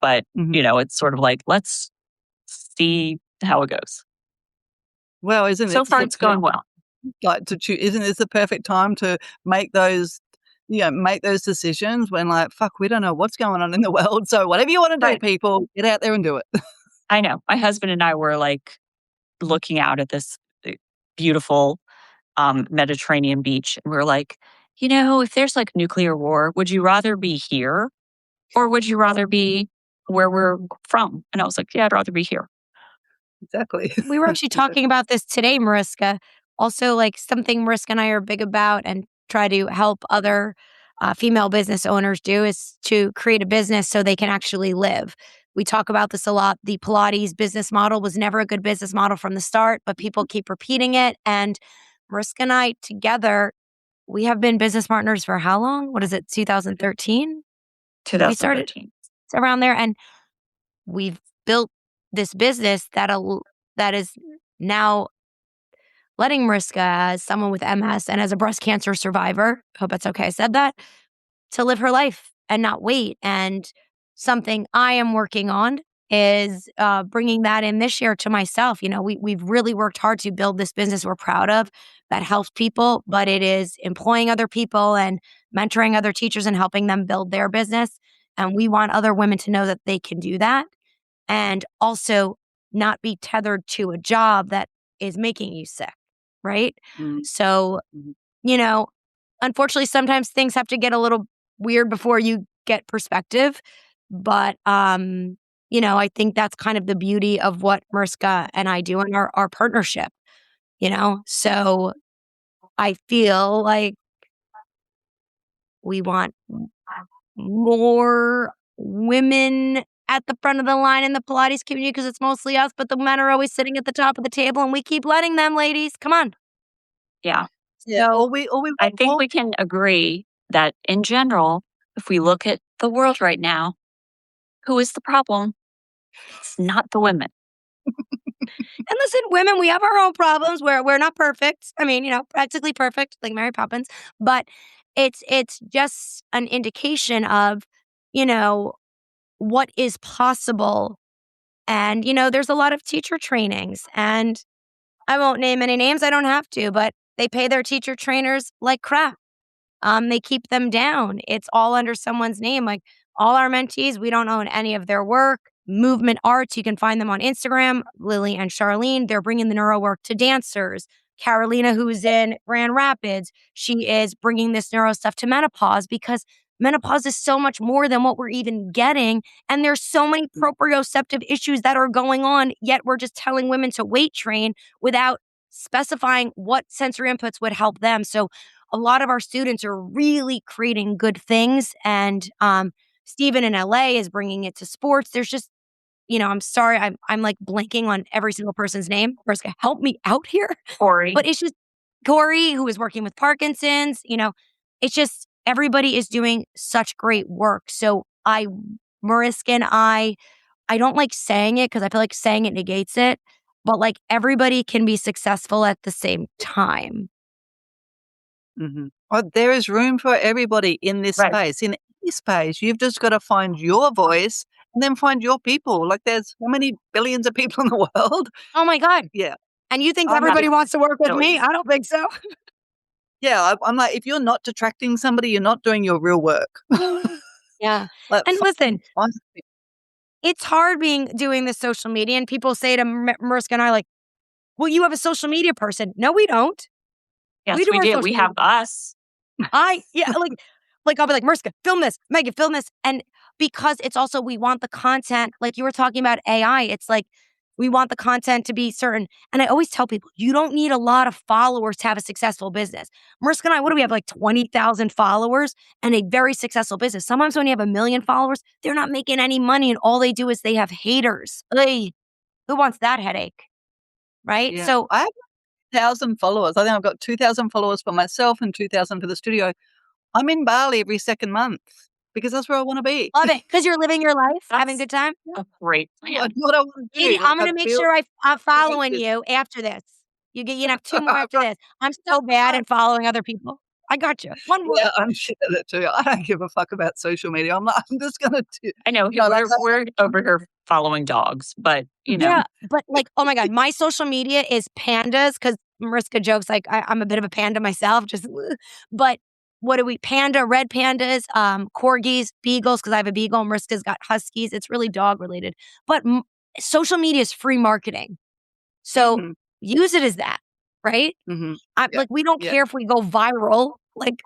[SPEAKER 3] But, it's sort of like, let's see how it goes.
[SPEAKER 1] Well, isn't it?
[SPEAKER 3] So far, it's going well.
[SPEAKER 1] Like to choose, isn't this the perfect time to make those, make those decisions when like, fuck, we don't know what's going on in the world. So whatever you want to do, people, get out there and do it.
[SPEAKER 3] I know. My husband and I were like looking out at this beautiful Mediterranean beach. And we're like, if there's like nuclear war, would you rather be here or would you rather be where we're from? And I was like, yeah, I'd rather be here.
[SPEAKER 1] Exactly.
[SPEAKER 2] We were actually talking about this today, Mariska. Also, like something Mariska and I are big about and try to help other female business owners do is to create a business so they can actually live. We talk about this a lot. The Pilates business model was never a good business model from the start, but people keep repeating it. And Mariska and I together, we have been business partners for how long? What is it, 2013?
[SPEAKER 3] 2013.
[SPEAKER 2] We started around there, and we've built this business that is now letting Mariska, as someone with MS and as a breast cancer survivor, hope that's okay I said that, to live her life and not wait. And something I am working on is bringing that in this year to myself. We've really worked hard to build this business we're proud of that helps people, but it is employing other people and mentoring other teachers and helping them build their business. And we want other women to know that they can do that and also not be tethered to a job that is making you sick, right?
[SPEAKER 1] Mm-hmm.
[SPEAKER 2] So, unfortunately, sometimes things have to get a little weird before you get perspective. But, I think that's kind of the beauty of what Mariska and I do in our partnership, So I feel like we want more women at the front of the line in the Pilates community because it's mostly us, but the men are always sitting at the top of the table and we keep letting them, ladies. Come on.
[SPEAKER 3] Yeah.
[SPEAKER 1] Yeah.
[SPEAKER 2] So,
[SPEAKER 3] I think we can agree that in general, if we look at the world right now, who is the problem? It's not the women.
[SPEAKER 2] And listen, women, we have our own problems where we're not perfect. I mean, practically perfect, like Mary Poppins. But it's just an indication of, what is possible. And, there's a lot of teacher trainings. And I won't name any names. I don't have to. But they pay their teacher trainers like crap. They keep them down. It's all under someone's name. Like all our mentees, we don't own any of their work. Movement Arts, you can find them on Instagram, Lily and Charlene. They're bringing the neuro work to dancers. Carolina, who's in Grand Rapids, she is bringing this neuro stuff to menopause because menopause is so much more than what we're even getting. And there's so many proprioceptive issues that are going on, yet we're just telling women to weight train without specifying what sensory inputs would help them. So a lot of our students are really creating good things. And Stephen in LA is bringing it to sports. There's just, I'm sorry, I'm like blanking on every single person's name. Mariska, help me out here.
[SPEAKER 3] Corey.
[SPEAKER 2] But it's just Corey, who is working with Parkinson's. It's just everybody is doing such great work. So Mariska and I don't like saying it because I feel like saying it negates it, but like everybody can be successful at the same time.
[SPEAKER 1] Mm-hmm. Well, there is room for everybody in this space. In any space, you've just got to find your voice and then find your people. Like there's how many billions of people in the world?
[SPEAKER 2] Oh my God.
[SPEAKER 1] Yeah.
[SPEAKER 2] And you think everybody wants to work with
[SPEAKER 3] Really?
[SPEAKER 2] me? I don't think so.
[SPEAKER 1] Yeah, I'm like, if you're not detracting somebody, you're not doing your real work.
[SPEAKER 2] Yeah.
[SPEAKER 1] Like,
[SPEAKER 2] And listen,
[SPEAKER 1] find-
[SPEAKER 2] it's hard doing the social media, and people say to Mariska and I, like, well, you have a social media person. No, we don't.
[SPEAKER 3] Yes,
[SPEAKER 2] We do our
[SPEAKER 3] do.
[SPEAKER 2] social
[SPEAKER 3] We
[SPEAKER 2] media.
[SPEAKER 3] have us.
[SPEAKER 2] Like I'll be like, Mariska, film this, Meghann, film this. And because it's also, we want the content, like you were talking about AI, it's like, we want the content to be certain. And I always tell people, you don't need a lot of followers to have a successful business. Mariska and I, what do we have, like 20,000 followers and a very successful business? Sometimes when you have 1 million followers, they're not making any money and all they do is they have haters. Ugh, who wants that headache? Right?
[SPEAKER 1] yeah.
[SPEAKER 2] So
[SPEAKER 1] I have 1,000 followers. I think I've got 2,000 followers for myself and 2,000 for the studio. I'm in Bali every second month because that's where I want to be.
[SPEAKER 2] love it. Because you're living your life, having a good time.
[SPEAKER 3] A great plan.
[SPEAKER 1] What I want to do.
[SPEAKER 2] Katie, I'm going to make sure I'm following
[SPEAKER 1] this.
[SPEAKER 2] you after this. You can have 2 more after this. I'm so bad at following other people. I got you. One more.
[SPEAKER 1] Yeah, I'm shit at it too. I don't give a fuck about social media. I'm like, I'm just gonna do.
[SPEAKER 3] I know we're over here following dogs, but you know.
[SPEAKER 2] Yeah, but like, oh my God, my social media is pandas because Mariska jokes like I'm a bit of a panda myself. But what do we? Red pandas, corgis, beagles because I have a beagle. Mariska's got huskies. It's really dog related. But social media is free marketing, so use it as that, right?
[SPEAKER 1] Mm-hmm.
[SPEAKER 2] Like we don't care if we go viral. Like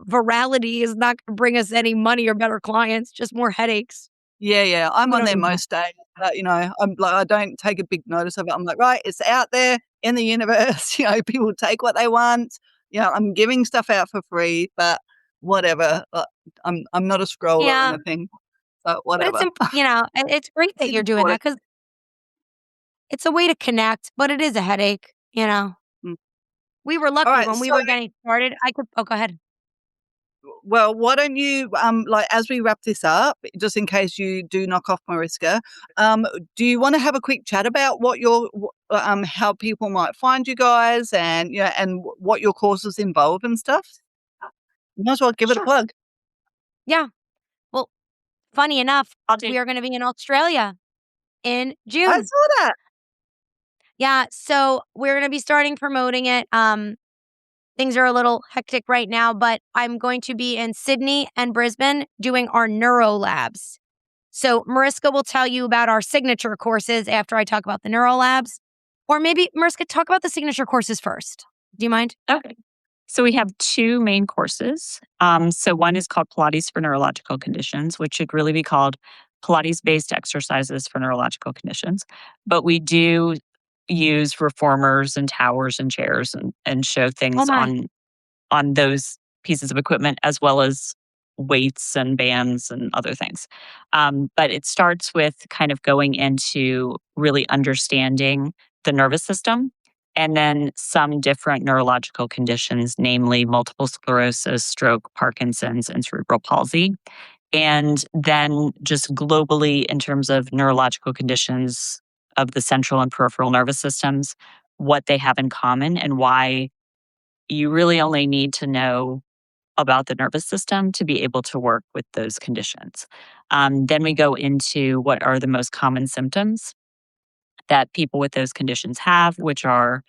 [SPEAKER 2] virality is not going to bring us any money or better clients, just more headaches.
[SPEAKER 1] Yeah. I'm on there most days. You know, I'm like, I don't take a big notice of it. I'm like, right, it's out there in the universe. You know, people take what they want. You know, I'm giving stuff out for free, but whatever. I'm not a scroller or anything. So whatever.
[SPEAKER 2] But it's great that you're doing that because it's a way to connect, but it is a headache. You know, we were lucky when we were getting started. Go ahead.
[SPEAKER 1] Well, why don't you, like, as we wrap this up, just in case you do knock off Mariska, do you want to have a quick chat about what how people might find you guys and, and what your courses involve and stuff? You might as well give it a plug.
[SPEAKER 2] Yeah. Well, funny enough, we are going to be in Australia in June.
[SPEAKER 1] I saw that.
[SPEAKER 2] Yeah. So we're going to be starting promoting it. Things are a little hectic right now, but I'm going to be in Sydney and Brisbane doing our neuro labs. So Mariska will tell you about our signature courses after I talk about the neuro labs. Or maybe Mariska, talk about the signature courses first. Do you mind?
[SPEAKER 3] Okay. So we have 2 main courses. So one is called Pilates for Neurological Conditions, which should really be called Pilates-based exercises for neurological conditions. But we do use reformers and towers and chairs and show things on those pieces of equipment as well as weights and bands and other things. But it starts with kind of going into really understanding the nervous system and then some different neurological conditions, namely multiple sclerosis, stroke, Parkinson's, and cerebral palsy. And then just globally in terms of neurological conditions of the central and peripheral nervous systems, what they have in common and why you really only need to know about the nervous system to be able to work with those conditions. Then we go into what are the most common symptoms that people with those conditions have, which are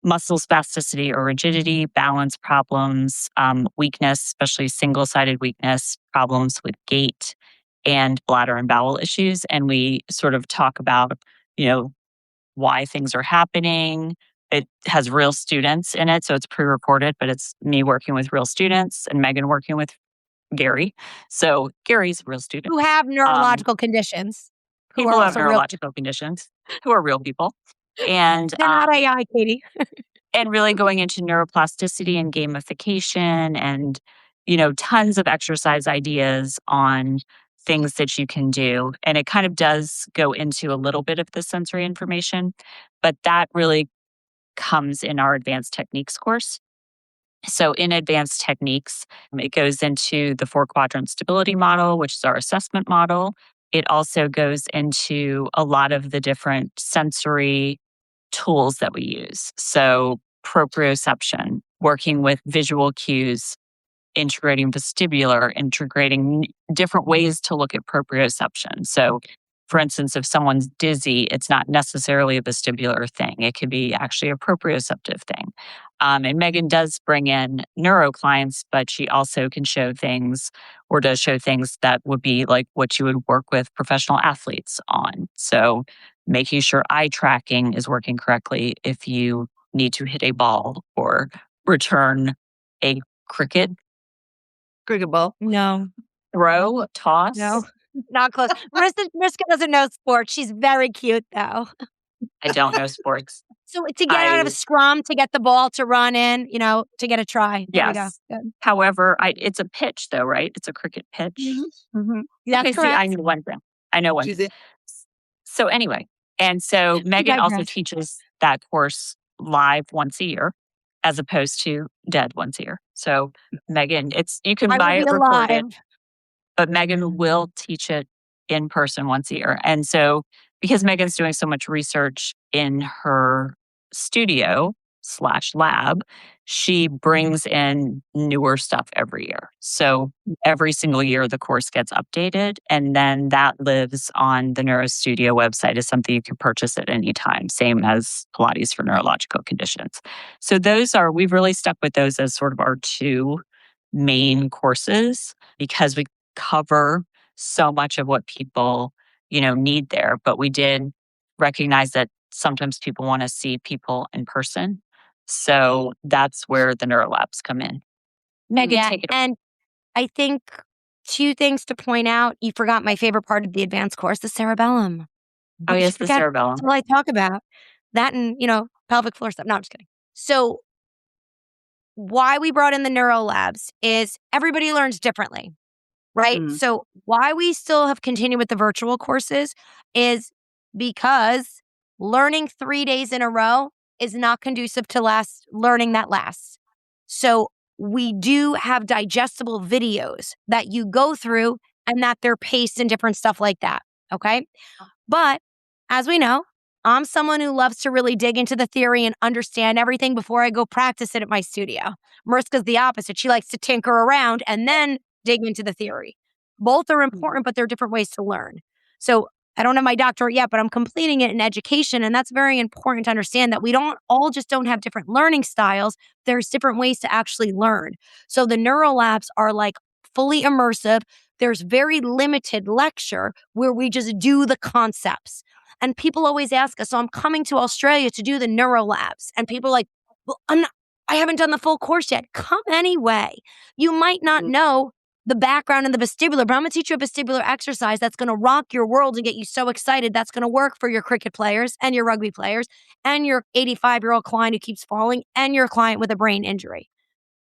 [SPEAKER 3] muscle spasticity or rigidity, balance problems, weakness, especially single-sided weakness, problems with gait, and bladder and bowel issues. And we sort of talk about, why things are happening. It has real students in it, so it's pre-recorded, but it's me working with real students and Meghann working with Gary. So Gary's a real student.
[SPEAKER 2] Who have neurological conditions.
[SPEAKER 3] People who have neurological conditions, who are real people. And
[SPEAKER 2] they're not AI, Katie.
[SPEAKER 3] And really going into neuroplasticity and gamification and, tons of exercise ideas on things that you can do. And it kind of does go into a little bit of the sensory information, but that really comes in our advanced techniques course. So in advanced techniques, it goes into the 4-quadrant stability model, which is our assessment model. It also goes into a lot of the different sensory tools that we use. So proprioception, working with visual cues, integrating vestibular, integrating different ways to look at proprioception. So, for instance, if someone's dizzy, it's not necessarily a vestibular thing. It could be actually a proprioceptive thing. And Meghann does bring in neuro clients, but she also can show things or does show things that would be like what you would work with professional athletes on. So, making sure eye tracking is working correctly if you need to hit a ball or return a cricket
[SPEAKER 1] ball.
[SPEAKER 2] No.
[SPEAKER 3] throw, toss.
[SPEAKER 2] No. Not close. Mariska doesn't know sports. She's very cute, though.
[SPEAKER 3] I don't know sports.
[SPEAKER 2] So to get out of a scrum, to get the ball to run in, to get a try. There we go.
[SPEAKER 3] Yes.
[SPEAKER 2] Good.
[SPEAKER 3] However, it's a pitch, though, right? It's a cricket pitch.
[SPEAKER 2] That's
[SPEAKER 3] Okay, see,
[SPEAKER 2] correct.
[SPEAKER 3] I know one thing. I know one.
[SPEAKER 1] She's it.
[SPEAKER 3] So anyway, and so Meghann also teaches that course live once a year, as opposed to dead once a year. So Meghann, you can buy it recorded, but Meghann will teach it in person once a year. And so because Meghann's doing so much research in her studio/lab, she brings in newer stuff every year. So every single year, the course gets updated, and then that lives on the Neuro Studio website as something you can purchase at any time, same as Pilates for neurological conditions. So we've really stuck with those as sort of our two main courses because we cover so much of what people, need there. But we did recognize that sometimes people want to see people in person. So that's where the neurolabs come in. Meghann, take it.
[SPEAKER 2] And I think 2 things to point out. You forgot my favorite part of the advanced course, the cerebellum.
[SPEAKER 3] Oh, yes, the cerebellum.
[SPEAKER 2] That's all I talk about. That and, pelvic floor stuff. No, I'm just kidding. So why we brought in the neuro labs is everybody learns differently, right? So why we still have continued with the virtual courses is because learning 3 days in a row is not conducive to learning that lasts. So we do have digestible videos that you go through and that they're paced and different stuff like that. Okay. But as we know, I'm someone who loves to really dig into the theory and understand everything before I go practice it at my studio. Mariska's the opposite. She likes to tinker around and then dig into the theory. Both are important, but they're different ways to learn. So I don't have my doctorate yet, but I'm completing it in education. And that's very important to understand that we don't have different learning styles. There's different ways to actually learn. So the neuro labs are like fully immersive. There's very limited lecture where we just do the concepts. And people always ask us, so I'm coming to Australia to do the neuro labs. And people are like, well, I haven't done the full course yet. Come anyway. You might not know the background and the vestibular, but I'm going to teach you a vestibular exercise that's going to rock your world and get you so excited. That's going to work for your cricket players and your rugby players and your 85-year-old client who keeps falling and your client with a brain injury.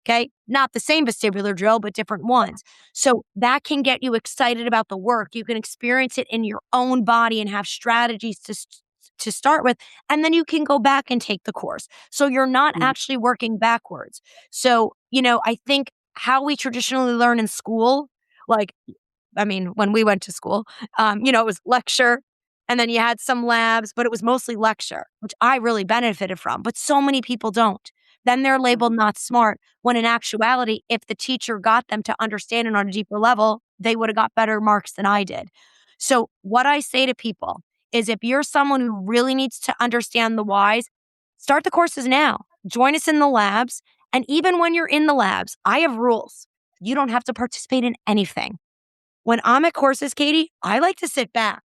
[SPEAKER 2] Okay. Not the same vestibular drill, but different ones. So that can get you excited about the work. You can experience it in your own body and have strategies to start with. And then you can go back and take the course. So you're not actually working backwards. So, I think how we traditionally learn in school, when we went to school, it was lecture and then you had some labs, but it was mostly lecture, which I really benefited from. But so many people don't. Then they're labeled not smart, when in actuality, if the teacher got them to understand it on a deeper level, they would have got better marks than I did. So what I say to people is if you're someone who really needs to understand the whys, start the courses now. Join us in the labs. And even when you're in the labs, I have rules. You don't have to participate in anything. When I'm at courses, Katie, I like to sit back.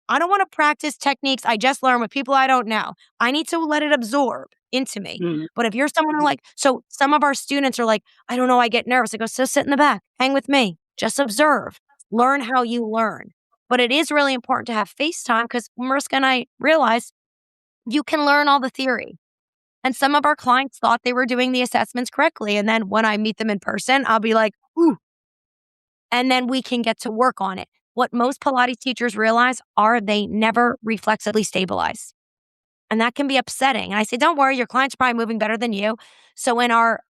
[SPEAKER 2] I don't want to practice techniques I just learned with people I don't know. I need to let it absorb into me. But if you're someone who so some of our students are like, I don't know, I get nervous. I go, so sit in the back, hang with me, just observe, learn how you learn. But it is really important to have FaceTime because Mariska and I realized you can learn all the theory. And some of our clients thought they were doing the assessments correctly. And then when I meet them in person, I'll be like, ooh. And then we can get to work on it. What most Pilates teachers realize are they never reflexively stabilize. And that can be upsetting. And I say, don't worry, your client's probably moving better than you. So in our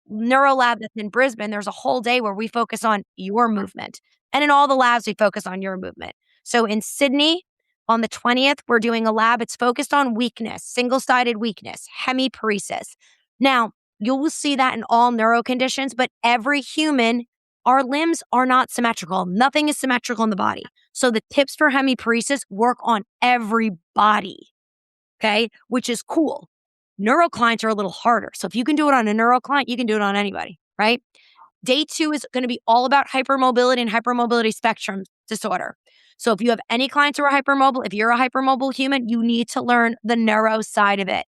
[SPEAKER 2] neuro lab that's in Brisbane, there's a whole day where we focus on your movement. And in all the labs, we focus on your movement. So in Sydney, on the 20th, we're doing a lab. It's focused on weakness, single-sided weakness, hemiparesis. Now, you will see that in all neuro conditions, but every human, our limbs are not symmetrical. Nothing is symmetrical in the body. So the tips for hemiparesis work on everybody, okay, which is cool. Neuro clients are a little harder. So if you can do it on a neuro client, you can do it on anybody, right? Day 2 is going to be all about hypermobility and hypermobility spectrum disorder. So if you have any clients who are hypermobile, if you're a hypermobile human, you need to learn the neuro side of it.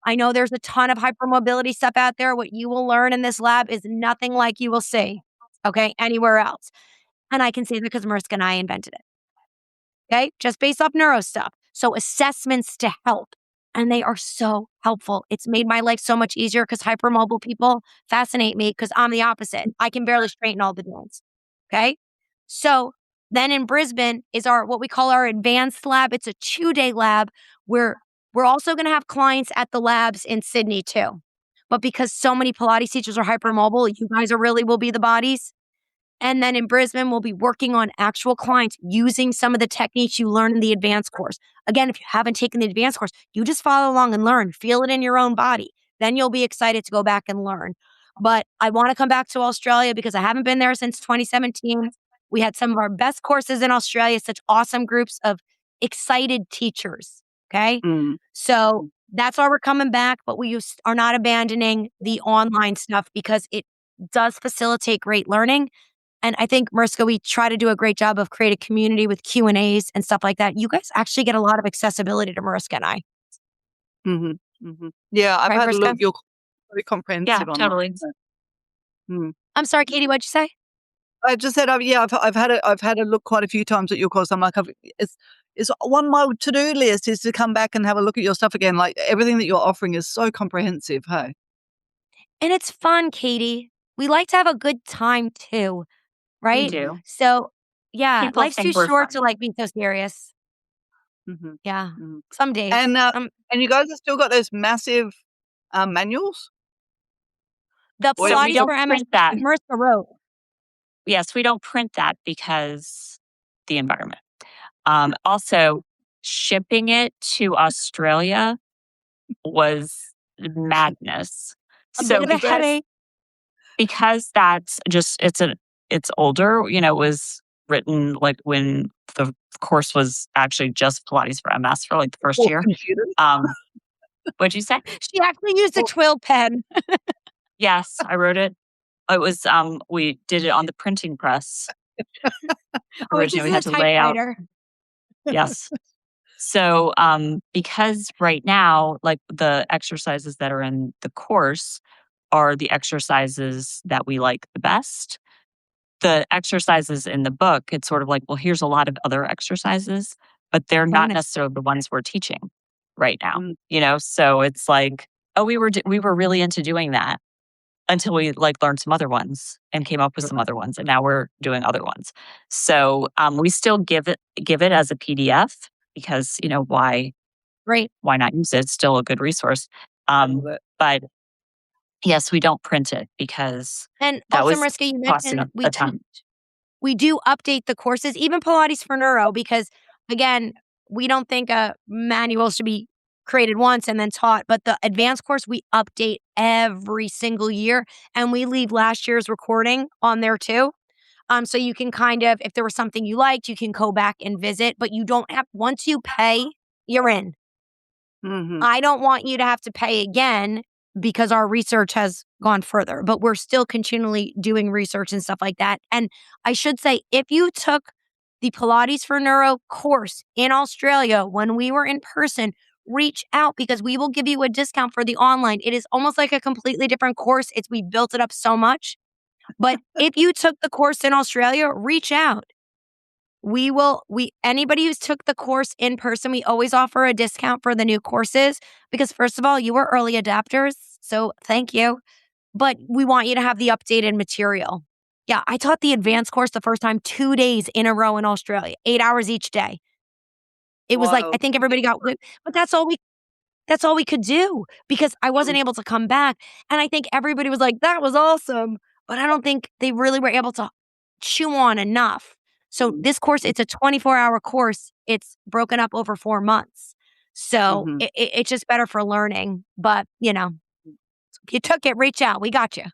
[SPEAKER 2] I know there's a ton of hypermobility stuff out there. What you will learn in this lab is nothing like you will see, okay, anywhere else. And I can say that because Mariska and I invented it, okay, just based off neuro stuff. So assessments to help. And they are so helpful. It's made my life so much easier because hypermobile people fascinate me because I'm the opposite. I can barely straighten all the joints. Okay. So then in Brisbane is our what we call our advanced lab. It's a 2-day lab where we're also going to have clients at the labs in Sydney too. But because so many Pilates teachers are hypermobile, you guys will be the bodies. And then in Brisbane, we'll be working on actual clients using some of the techniques you learn in the advanced course. Again, if you haven't taken the advanced course, you just follow along and learn. Feel it in your own body. Then you'll be excited to go back and learn. But I want to come back to Australia because I haven't been there since 2017. We had some of our best courses in Australia, such awesome groups of excited teachers. Okay. So that's why we're coming back, but we are not abandoning the online stuff because it does facilitate great learning. And I think, Mariska, we try to do a great job of creating a community with Q&As and stuff like that. You guys actually get a lot of accessibility to Mariska and I.
[SPEAKER 1] Yeah, I've
[SPEAKER 2] Right,
[SPEAKER 1] had a
[SPEAKER 2] Mariska?
[SPEAKER 1] look. You're very comprehensive
[SPEAKER 3] Yeah,
[SPEAKER 1] on
[SPEAKER 3] totally.
[SPEAKER 1] that.
[SPEAKER 2] I'm sorry, Katie, what'd you say?
[SPEAKER 1] I just said, I've had a look quite a few times at your course. I'm like, it's on my to-do list is to come back and have a look at your stuff again. Like everything that you're offering is so comprehensive. Hey,
[SPEAKER 2] And it's fun, Katie. We like to have a good time too,
[SPEAKER 3] We
[SPEAKER 2] right?
[SPEAKER 3] do.
[SPEAKER 2] So, yeah,
[SPEAKER 3] People
[SPEAKER 2] life's too
[SPEAKER 3] think we're
[SPEAKER 2] short to
[SPEAKER 3] fun.
[SPEAKER 2] like be so serious. Yeah, some days.
[SPEAKER 1] and you guys have still got those massive manuals.
[SPEAKER 2] The
[SPEAKER 3] So we
[SPEAKER 2] Pilates
[SPEAKER 3] don't
[SPEAKER 2] for MS,
[SPEAKER 3] print that.
[SPEAKER 2] Mariska wrote.
[SPEAKER 3] Yes, we don't print that because the environment. Also, shipping it to Australia was madness.
[SPEAKER 2] A
[SPEAKER 3] So
[SPEAKER 2] bit of a headache.
[SPEAKER 3] because that's just it's older, it was written like when the course was actually just Pilates for MS for like the first year.
[SPEAKER 1] Computers.
[SPEAKER 3] What'd you say?
[SPEAKER 2] She actually used a twill pen.
[SPEAKER 3] Yes, I wrote it. It was we did it on the printing press. Originally, we had to lay out. Yes. So, because right now, like the exercises that are in the course are the exercises that we like the best. The exercises in the book, it's sort of like, well, here's a lot of other exercises, but they're not necessarily the ones we're teaching right now. So it's like, oh, we were really into doing that until we like learned some other ones and came up with some other ones, and now we're doing other ones. So we still give it as a PDF because why not use it? It's still a good resource. But yes, we don't print it because
[SPEAKER 2] And
[SPEAKER 3] that
[SPEAKER 2] also,
[SPEAKER 3] was
[SPEAKER 2] Mariska, you
[SPEAKER 3] costing
[SPEAKER 2] mentioned
[SPEAKER 3] a ton.
[SPEAKER 2] we do update the courses, even Pilates for Neuro, because again, we don't think a manual should be created once and then taught, but the advanced course we update every single year, and we leave last year's recording on there too. So you can kind of, if there was something you liked, you can go back and visit, but you don't have, once you pay, you're in. I don't want you to have to pay again because our research has gone further, but we're still continually doing research and stuff like that. And I should say, if you took the Pilates for Neuro course in Australia when we were in person, reach out because we will give you a discount for the online. It is almost like a completely different course. We built it up so much. But if you took the course in Australia, reach out. Anybody who's took the course in person, we always offer a discount for the new courses because first of all, you were early adapters. So thank you. But we want you to have the updated material. Yeah, I taught the advanced course the first time 2 days in a row in Australia, 8 hours each day. It was like, I think everybody got whipped, but that's that's all we could do because I wasn't able to come back. And I think everybody was like, that was awesome. But I don't think they really were able to chew on enough. So this course, it's a 24-hour course. It's broken up over 4 months. So it's just better for learning. But, if you took it, reach out. We got you.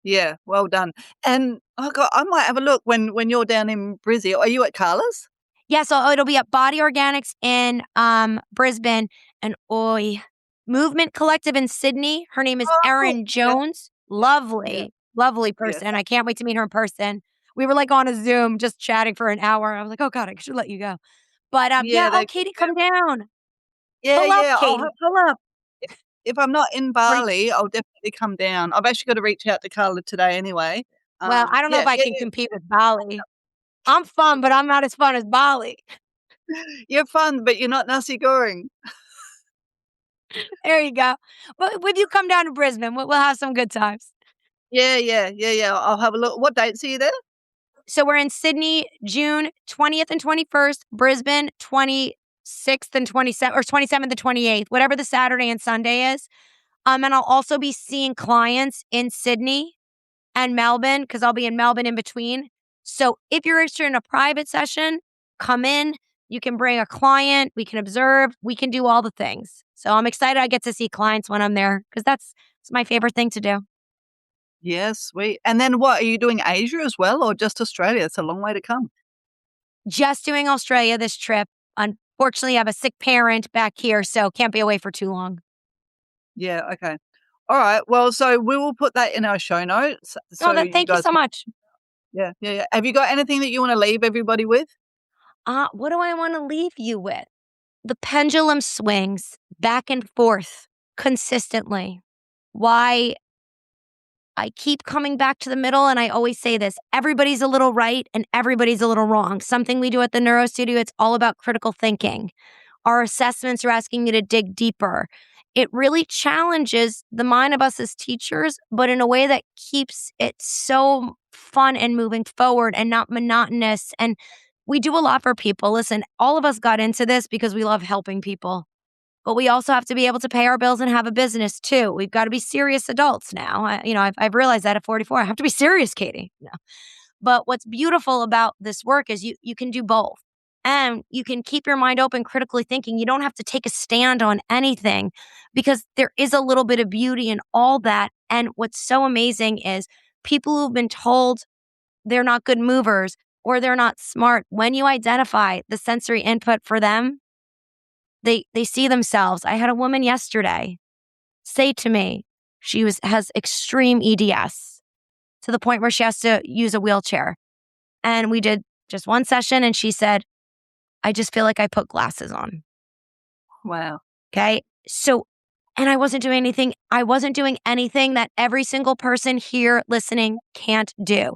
[SPEAKER 1] Yeah, well done. And I might have a look when you're down in Brizzy. Are you at Carla's?
[SPEAKER 2] Yeah, so it'll be at Body Organics in Brisbane and Movement Collective in Sydney. Her name is Erin Jones. Lovely person.
[SPEAKER 1] Yeah.
[SPEAKER 2] I can't wait to meet her in person. We were like on a Zoom just chatting for an hour. I was like, oh God, I should let you go. But Katie, come down.
[SPEAKER 1] Yeah,
[SPEAKER 2] pull up, Katie, pull up.
[SPEAKER 1] If I'm not in Bali, I'll definitely come down. I've actually got to reach out to Carla today anyway.
[SPEAKER 2] Well, I don't know if I can compete with Bali. I'm fun, but I'm not as fun as Bali.
[SPEAKER 1] You're fun, but you're not nasi goreng.
[SPEAKER 2] There you go. Well, if you come down to Brisbane, we'll have some good times.
[SPEAKER 1] Yeah. I'll have a look. What dates are you there?
[SPEAKER 2] So we're in Sydney, June 20th and 21st, Brisbane, 26th and 27th, or 27th and 28th, whatever the Saturday and Sunday is. And I'll also be seeing clients in Sydney and Melbourne because I'll be in Melbourne in between. So if you're interested in a private session, come in. You can bring a client. We can observe. We can do all the things. So I'm excited I get to see clients when I'm there because that's my favorite thing to do.
[SPEAKER 1] Yeah, sweet. And then what, are you doing Asia as well or just Australia? It's a long way to come.
[SPEAKER 2] Just doing Australia this trip. Unfortunately, I have a sick parent back here, so can't be away for too long.
[SPEAKER 1] Yeah, okay. All right. Well, so we will put that in our show notes. So
[SPEAKER 2] thank you so much.
[SPEAKER 1] Yeah. Have you got anything that you want to leave everybody with?
[SPEAKER 2] What do I want to leave you with? The pendulum swings back and forth consistently. Why I keep coming back to the middle, and I always say this, everybody's a little right and everybody's a little wrong. Something we do at the Neuro Studio, it's all about critical thinking. Our assessments are asking you to dig deeper. It really challenges the mind of us as teachers, but in a way that keeps it so fun and moving forward and not monotonous. And we do a lot for people. Listen, all of us got into this because we love helping people. But we also have to be able to pay our bills and have a business too. We've got to be serious adults now. I've realized that at 44, I have to be serious, Katie. No. But what's beautiful about this work is you can do both. And you can keep your mind open, critically thinking. You don't have to take a stand on anything because there is a little bit of beauty in all that. And what's so amazing is people who've been told they're not good movers or they're not smart, when you identify the sensory input for them, they see themselves. I had a woman yesterday say to me, she has extreme EDS to the point where she has to use a wheelchair. And we did just one session and she said, I just feel like I put glasses on.
[SPEAKER 1] Wow.
[SPEAKER 2] Okay. So, and I wasn't doing anything. I wasn't doing anything that every single person here listening can't do.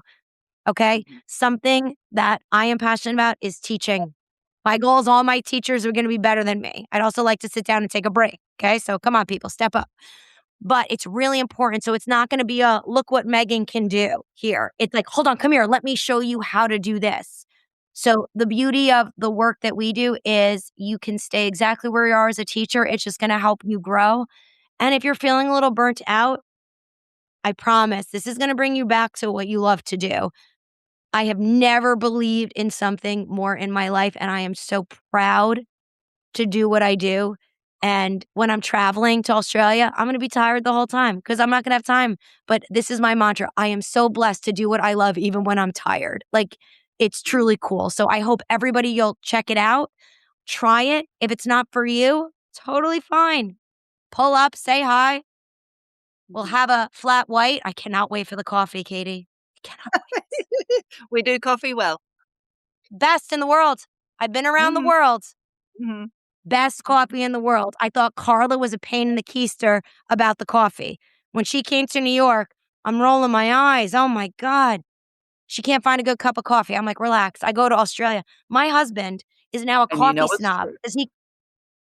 [SPEAKER 2] Okay. Something that I am passionate about is teaching. My goal is all my teachers are going to be better than me. I'd also like to sit down and take a break. Okay. So come on, people, step up. But it's really important. So it's not going to be a look what Meghann can do here. It's like, hold on, come here. Let me show you how to do this. So the beauty of the work that we do is you can stay exactly where you are as a teacher. It's just going to help you grow. And if you're feeling a little burnt out, I promise this is going to bring you back to what you love to do. I have never believed in something more in my life, and I am so proud to do what I do. And when I'm traveling to Australia, I'm going to be tired the whole time because I'm not going to have time. But this is my mantra. I am so blessed to do what I love even when I'm tired. Like, it's truly cool. So I hope everybody, you'll check it out. Try it. If it's not for you, totally fine. Pull up, say hi. We'll have a flat white. I cannot wait for the coffee, Katie. I cannot wait.
[SPEAKER 1] We do coffee well.
[SPEAKER 2] Best in the world. I've been around the world.
[SPEAKER 1] Mm-hmm.
[SPEAKER 2] Best coffee in the world. I thought Carla was a pain in the keister about the coffee. When she came to New York, I'm rolling my eyes. Oh my God. She can't find a good cup of coffee. I'm like, relax. I go to Australia. My husband is now a coffee snob.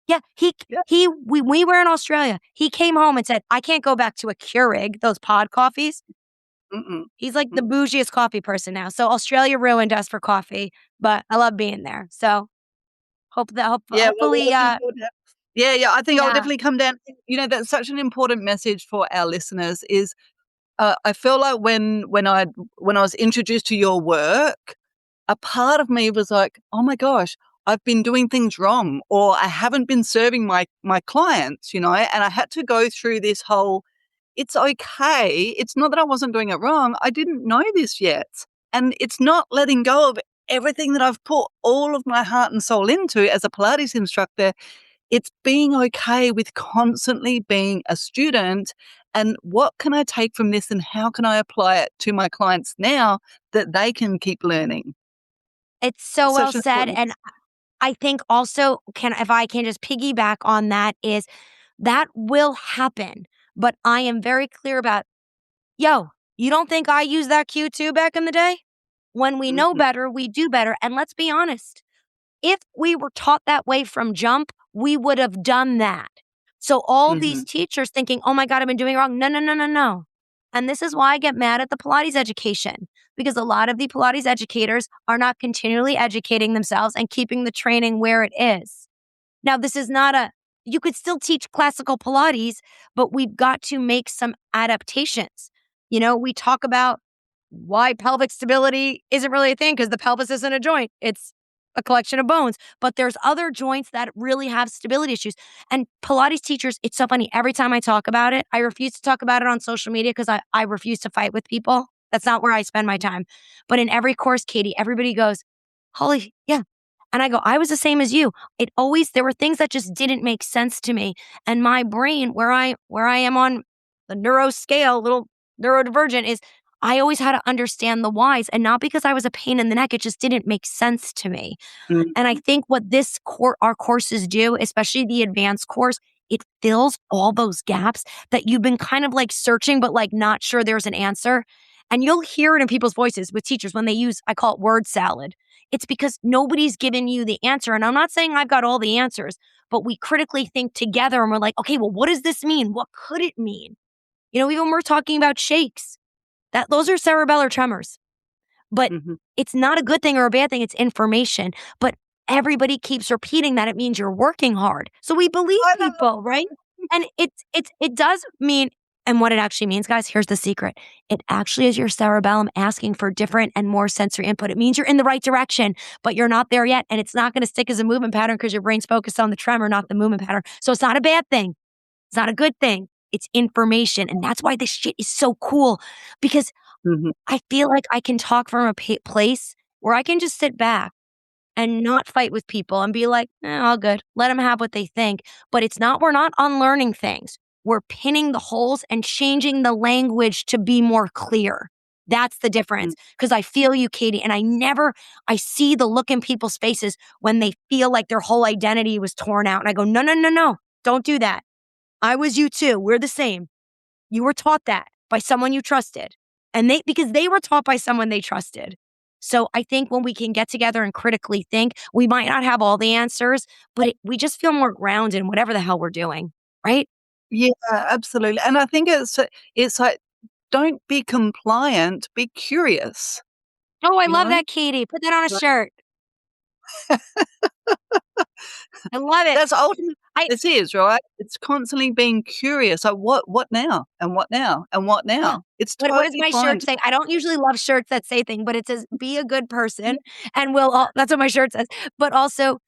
[SPEAKER 2] We were in Australia. He came home and said, I can't go back to a Keurig, those pod coffees. He's like the bougiest coffee person now. So Australia ruined us for coffee, but I love being there. So hopefully,
[SPEAKER 1] Yeah. I think I'll
[SPEAKER 2] Yeah.
[SPEAKER 1] definitely come down. That's such an important message for our listeners is I feel like when I was introduced to your work, a part of me was like, oh my gosh, I've been doing things wrong, or I haven't been serving my clients, and I had to go through this whole, it's okay. It's not that I wasn't doing it wrong. I didn't know this yet. And it's not letting go of everything that I've put all of my heart and soul into as a Pilates instructor. It's being okay with constantly being a student, and what can I take from this and how can I apply it to my clients now that they can keep learning?
[SPEAKER 2] It's so well
[SPEAKER 1] Such an
[SPEAKER 2] said.
[SPEAKER 1] important.
[SPEAKER 2] And I think also, if I can just piggyback on that, is that will happen. But I am very clear about, you don't think I used that cue too back in the day? When we know
[SPEAKER 1] Mhm,
[SPEAKER 2] better, we do better. And let's be honest, if we were taught that way from jump, we would have done that. So all these
[SPEAKER 1] mhm,
[SPEAKER 2] teachers thinking, oh my God, I've been doing it wrong. No, no, no, no, no. And this is why I get mad at the Pilates education, because a lot of the Pilates educators are not continually educating themselves and keeping the training where it is. Now, this is not you could still teach classical Pilates, but we've got to make some adaptations. We talk about why pelvic stability isn't really a thing because the pelvis isn't a joint. It's a collection of bones. But there's other joints that really have stability issues. And Pilates teachers, it's so funny. Every time I talk about it, I refuse to talk about it on social media because I refuse to fight with people. That's not where I spend my time. But in every course, Katie, everybody goes, holy, yeah. And I go, I was the same as you. There were things that just didn't make sense to me. And my brain, where I am on the neuro scale, little neurodivergent, is I always had to understand the whys, and not because I was a pain in the neck. It just didn't make sense to me.
[SPEAKER 1] mhm,
[SPEAKER 2] And I think what our courses do, especially the advanced course, it fills all those gaps that you've been kind of like searching, but like not sure there's an answer. And you'll hear it in people's voices with teachers when they use, I call it word salad. It's because nobody's given you the answer. And I'm not saying I've got all the answers, but we critically think together and we're like, okay, well, what does this mean? What could it mean? Even when we're talking about shakes, those are cerebellar tremors. But
[SPEAKER 1] mhm.
[SPEAKER 2] it's not a good thing or a bad thing. It's information. But everybody keeps repeating that it means you're working hard. So we believe
[SPEAKER 1] I know.
[SPEAKER 2] people, right? And it does mean, and what it actually means, guys, here's the secret. It actually is your cerebellum asking for different and more sensory input. It means you're in the right direction, but you're not there yet. And it's not going to stick as a movement pattern because your brain's focused on the tremor, not the movement pattern. So it's not a bad thing. It's not a good thing. It's information. And that's why this shit is so cool, because
[SPEAKER 1] Mhm.
[SPEAKER 2] I feel like I can talk from a place where I can just sit back and not fight with people and be like, all good. Let them have what they think. But we're not unlearning things. We're pinning the holes and changing the language to be more clear. That's the difference. Because I feel you, Katie, and I see the look in people's faces when they feel like their whole identity was torn out. And I go, no, no, no, no, don't do that. I was you too. We're the same. You were taught that by someone you trusted. And because they were taught by someone they trusted. So I think when we can get together and critically think, we might not have all the answers, but we just feel more grounded in whatever the hell we're doing, right?
[SPEAKER 1] Yeah, absolutely. And I think it's like, don't be compliant, be curious,
[SPEAKER 2] Oh, I
[SPEAKER 1] you
[SPEAKER 2] love
[SPEAKER 1] know?
[SPEAKER 2] that, Katie. Put that on a
[SPEAKER 1] Like,
[SPEAKER 2] shirt. I love it.
[SPEAKER 1] that's ultimately
[SPEAKER 2] I
[SPEAKER 1] this is, right? It's constantly being curious. Like, what now? And what now? And what
[SPEAKER 2] Yeah.
[SPEAKER 1] now? It's
[SPEAKER 2] What does
[SPEAKER 1] totally
[SPEAKER 2] my
[SPEAKER 1] fine
[SPEAKER 2] shirt
[SPEAKER 1] to.
[SPEAKER 2] say? I don't usually love shirts that say things, but it says, be a good person. And that's what my shirt says. But also,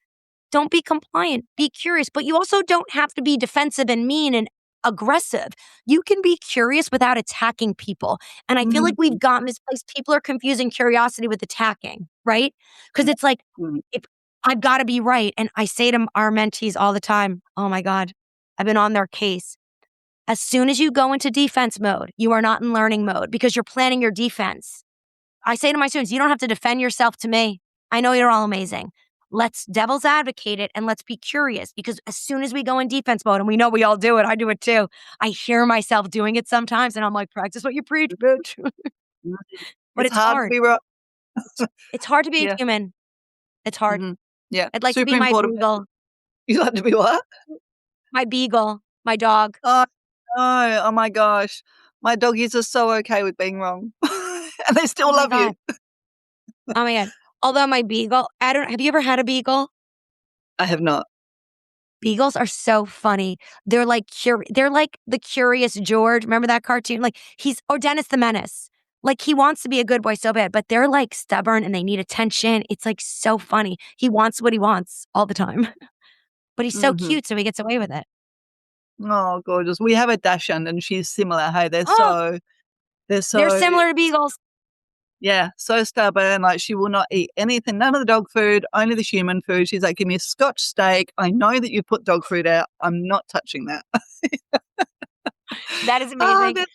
[SPEAKER 2] don't be compliant, be curious, but you also don't have to be defensive and mean and aggressive. You can be curious without attacking people. And I feel like
[SPEAKER 1] Mhm,
[SPEAKER 2] we've gotten this place. People are confusing curiosity with attacking, right? Because it's like,
[SPEAKER 1] mhm.
[SPEAKER 2] if I've got to be right. And I say to our mentees all the time, oh my God, I've been on their case. As soon as you go into defense mode, you are not in learning mode because you're planning your defense. I say to my students, you don't have to defend yourself to me. I know you're all amazing. Let's devil's advocate it and let's be curious, because as soon as we go in defense mode, and we know we all do it, I do it too. I hear myself doing it sometimes and I'm like, practice what you preach, bitch.
[SPEAKER 1] Mhm.
[SPEAKER 2] But
[SPEAKER 1] It's
[SPEAKER 2] it's
[SPEAKER 1] hard to
[SPEAKER 2] hard.
[SPEAKER 1] be right.
[SPEAKER 2] It's hard to be a
[SPEAKER 1] Yeah,
[SPEAKER 2] human. It's hard.
[SPEAKER 1] mhm. Yeah,
[SPEAKER 2] I'd like to be
[SPEAKER 1] super
[SPEAKER 2] my
[SPEAKER 1] important.
[SPEAKER 2] beagle,
[SPEAKER 1] You like to be what?
[SPEAKER 2] my dog.
[SPEAKER 1] Oh, no. Oh my gosh. My doggies are so okay with being wrong, and they
[SPEAKER 2] Oh
[SPEAKER 1] still
[SPEAKER 2] my
[SPEAKER 1] love you.
[SPEAKER 2] God. Oh my God. Although my beagle, have you ever had a beagle?
[SPEAKER 1] I have not.
[SPEAKER 2] Beagles are so funny. They're like the Curious George. Remember that cartoon? Like or Dennis the Menace. Like he wants to be a good boy so bad, but they're like stubborn and they need attention. It's like so funny. He wants what he wants all the time. But he's so cute, so he gets away with it.
[SPEAKER 1] Oh, gorgeous. We have a Dachshund and she's similar. Hey, they're
[SPEAKER 2] similar to Beagles.
[SPEAKER 1] Yeah, so stubborn. Like she will not eat anything, none of the dog food, only the human food. She's like, give me a Scotch steak. I know that you put dog food out. I'm not touching that.
[SPEAKER 2] That is amazing.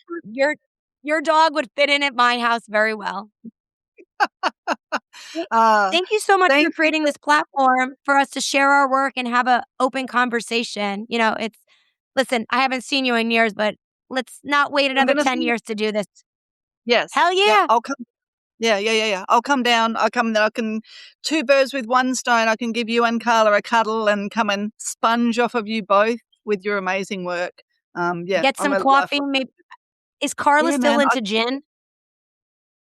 [SPEAKER 2] Your dog would fit in at my house very well. Thank you so much for creating this platform for us to share our work and have an open conversation. Listen, I haven't seen you in years, but let's not wait another 10 years to do this.
[SPEAKER 1] Yes.
[SPEAKER 2] Hell yeah.
[SPEAKER 1] Yeah, I'll come. Yeah. I'll come down. I can 2 birds with 1 stone. I can give you and Carla a cuddle and come and sponge off of you both with your amazing work.
[SPEAKER 2] Get some coffee. Maybe. Is Carla still into gin?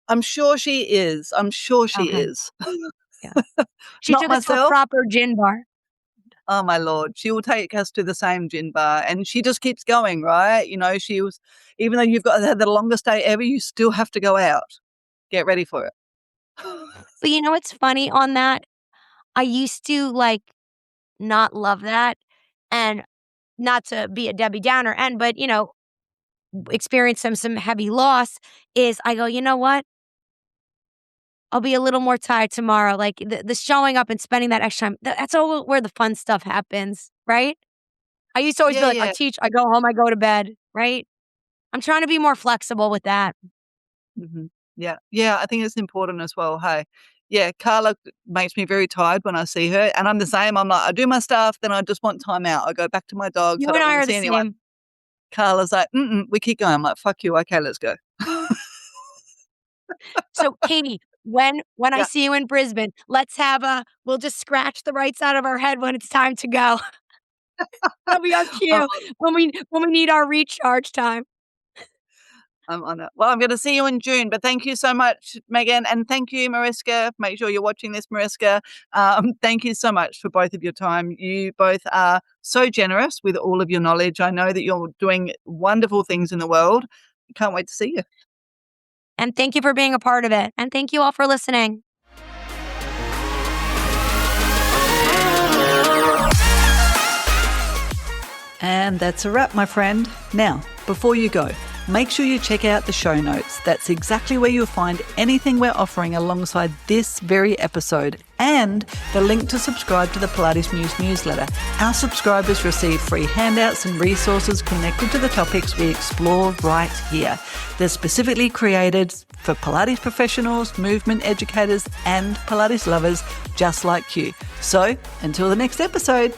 [SPEAKER 1] I'm sure she is. Is.
[SPEAKER 2] Yeah. She took us to a proper gin bar.
[SPEAKER 1] Oh, my Lord. She will take us to the same gin bar and she just keeps going, right? Even though you've got the longest day ever, you still have to go out. Get ready for it.
[SPEAKER 2] But what's funny on that? I used to not love that, and not to be a Debbie Downer, but experience some heavy loss, is I go, you know what? I'll be a little more tired tomorrow. Like the showing up and spending that extra time, that's all where the fun stuff happens, right? I used to always be like, I teach, I go home, I go to bed, right? I'm trying to be more flexible with that.
[SPEAKER 1] Mm-hmm. Yeah, I think it's important as well. Hey, yeah, Carla makes me very tired when I see her, and I'm the same. I'm like, I do my stuff, then I just want time out. I go back to my dogs.
[SPEAKER 2] You and I are the same.
[SPEAKER 1] Carla's like, we keep going. I'm like, fuck you. Okay, let's go.
[SPEAKER 2] So, Katie, when I see you in Brisbane, we'll just scratch the right side of our head when it's time to go. That'll be our cue when we need our recharge time.
[SPEAKER 1] I'm on it. Well, I'm going to see you in June, but thank you so much, Meghann, and thank you, Mariska. Make sure you're watching this, Mariska. Thank you so much for both of your time. You both are so generous with all of your knowledge. I know that you're doing wonderful things in the world. Can't wait to see you.
[SPEAKER 2] And thank you for being a part of it. And thank you all for listening.
[SPEAKER 1] And that's a wrap, my friend. Now, before you go, make sure you check out the show notes. That's exactly where you'll find anything we're offering alongside this very episode, and the link to subscribe to the Pilates News newsletter. Our subscribers receive free handouts and resources connected to the topics we explore right here. They're specifically created for Pilates professionals, movement educators, and Pilates lovers just like you. So, until the next episode,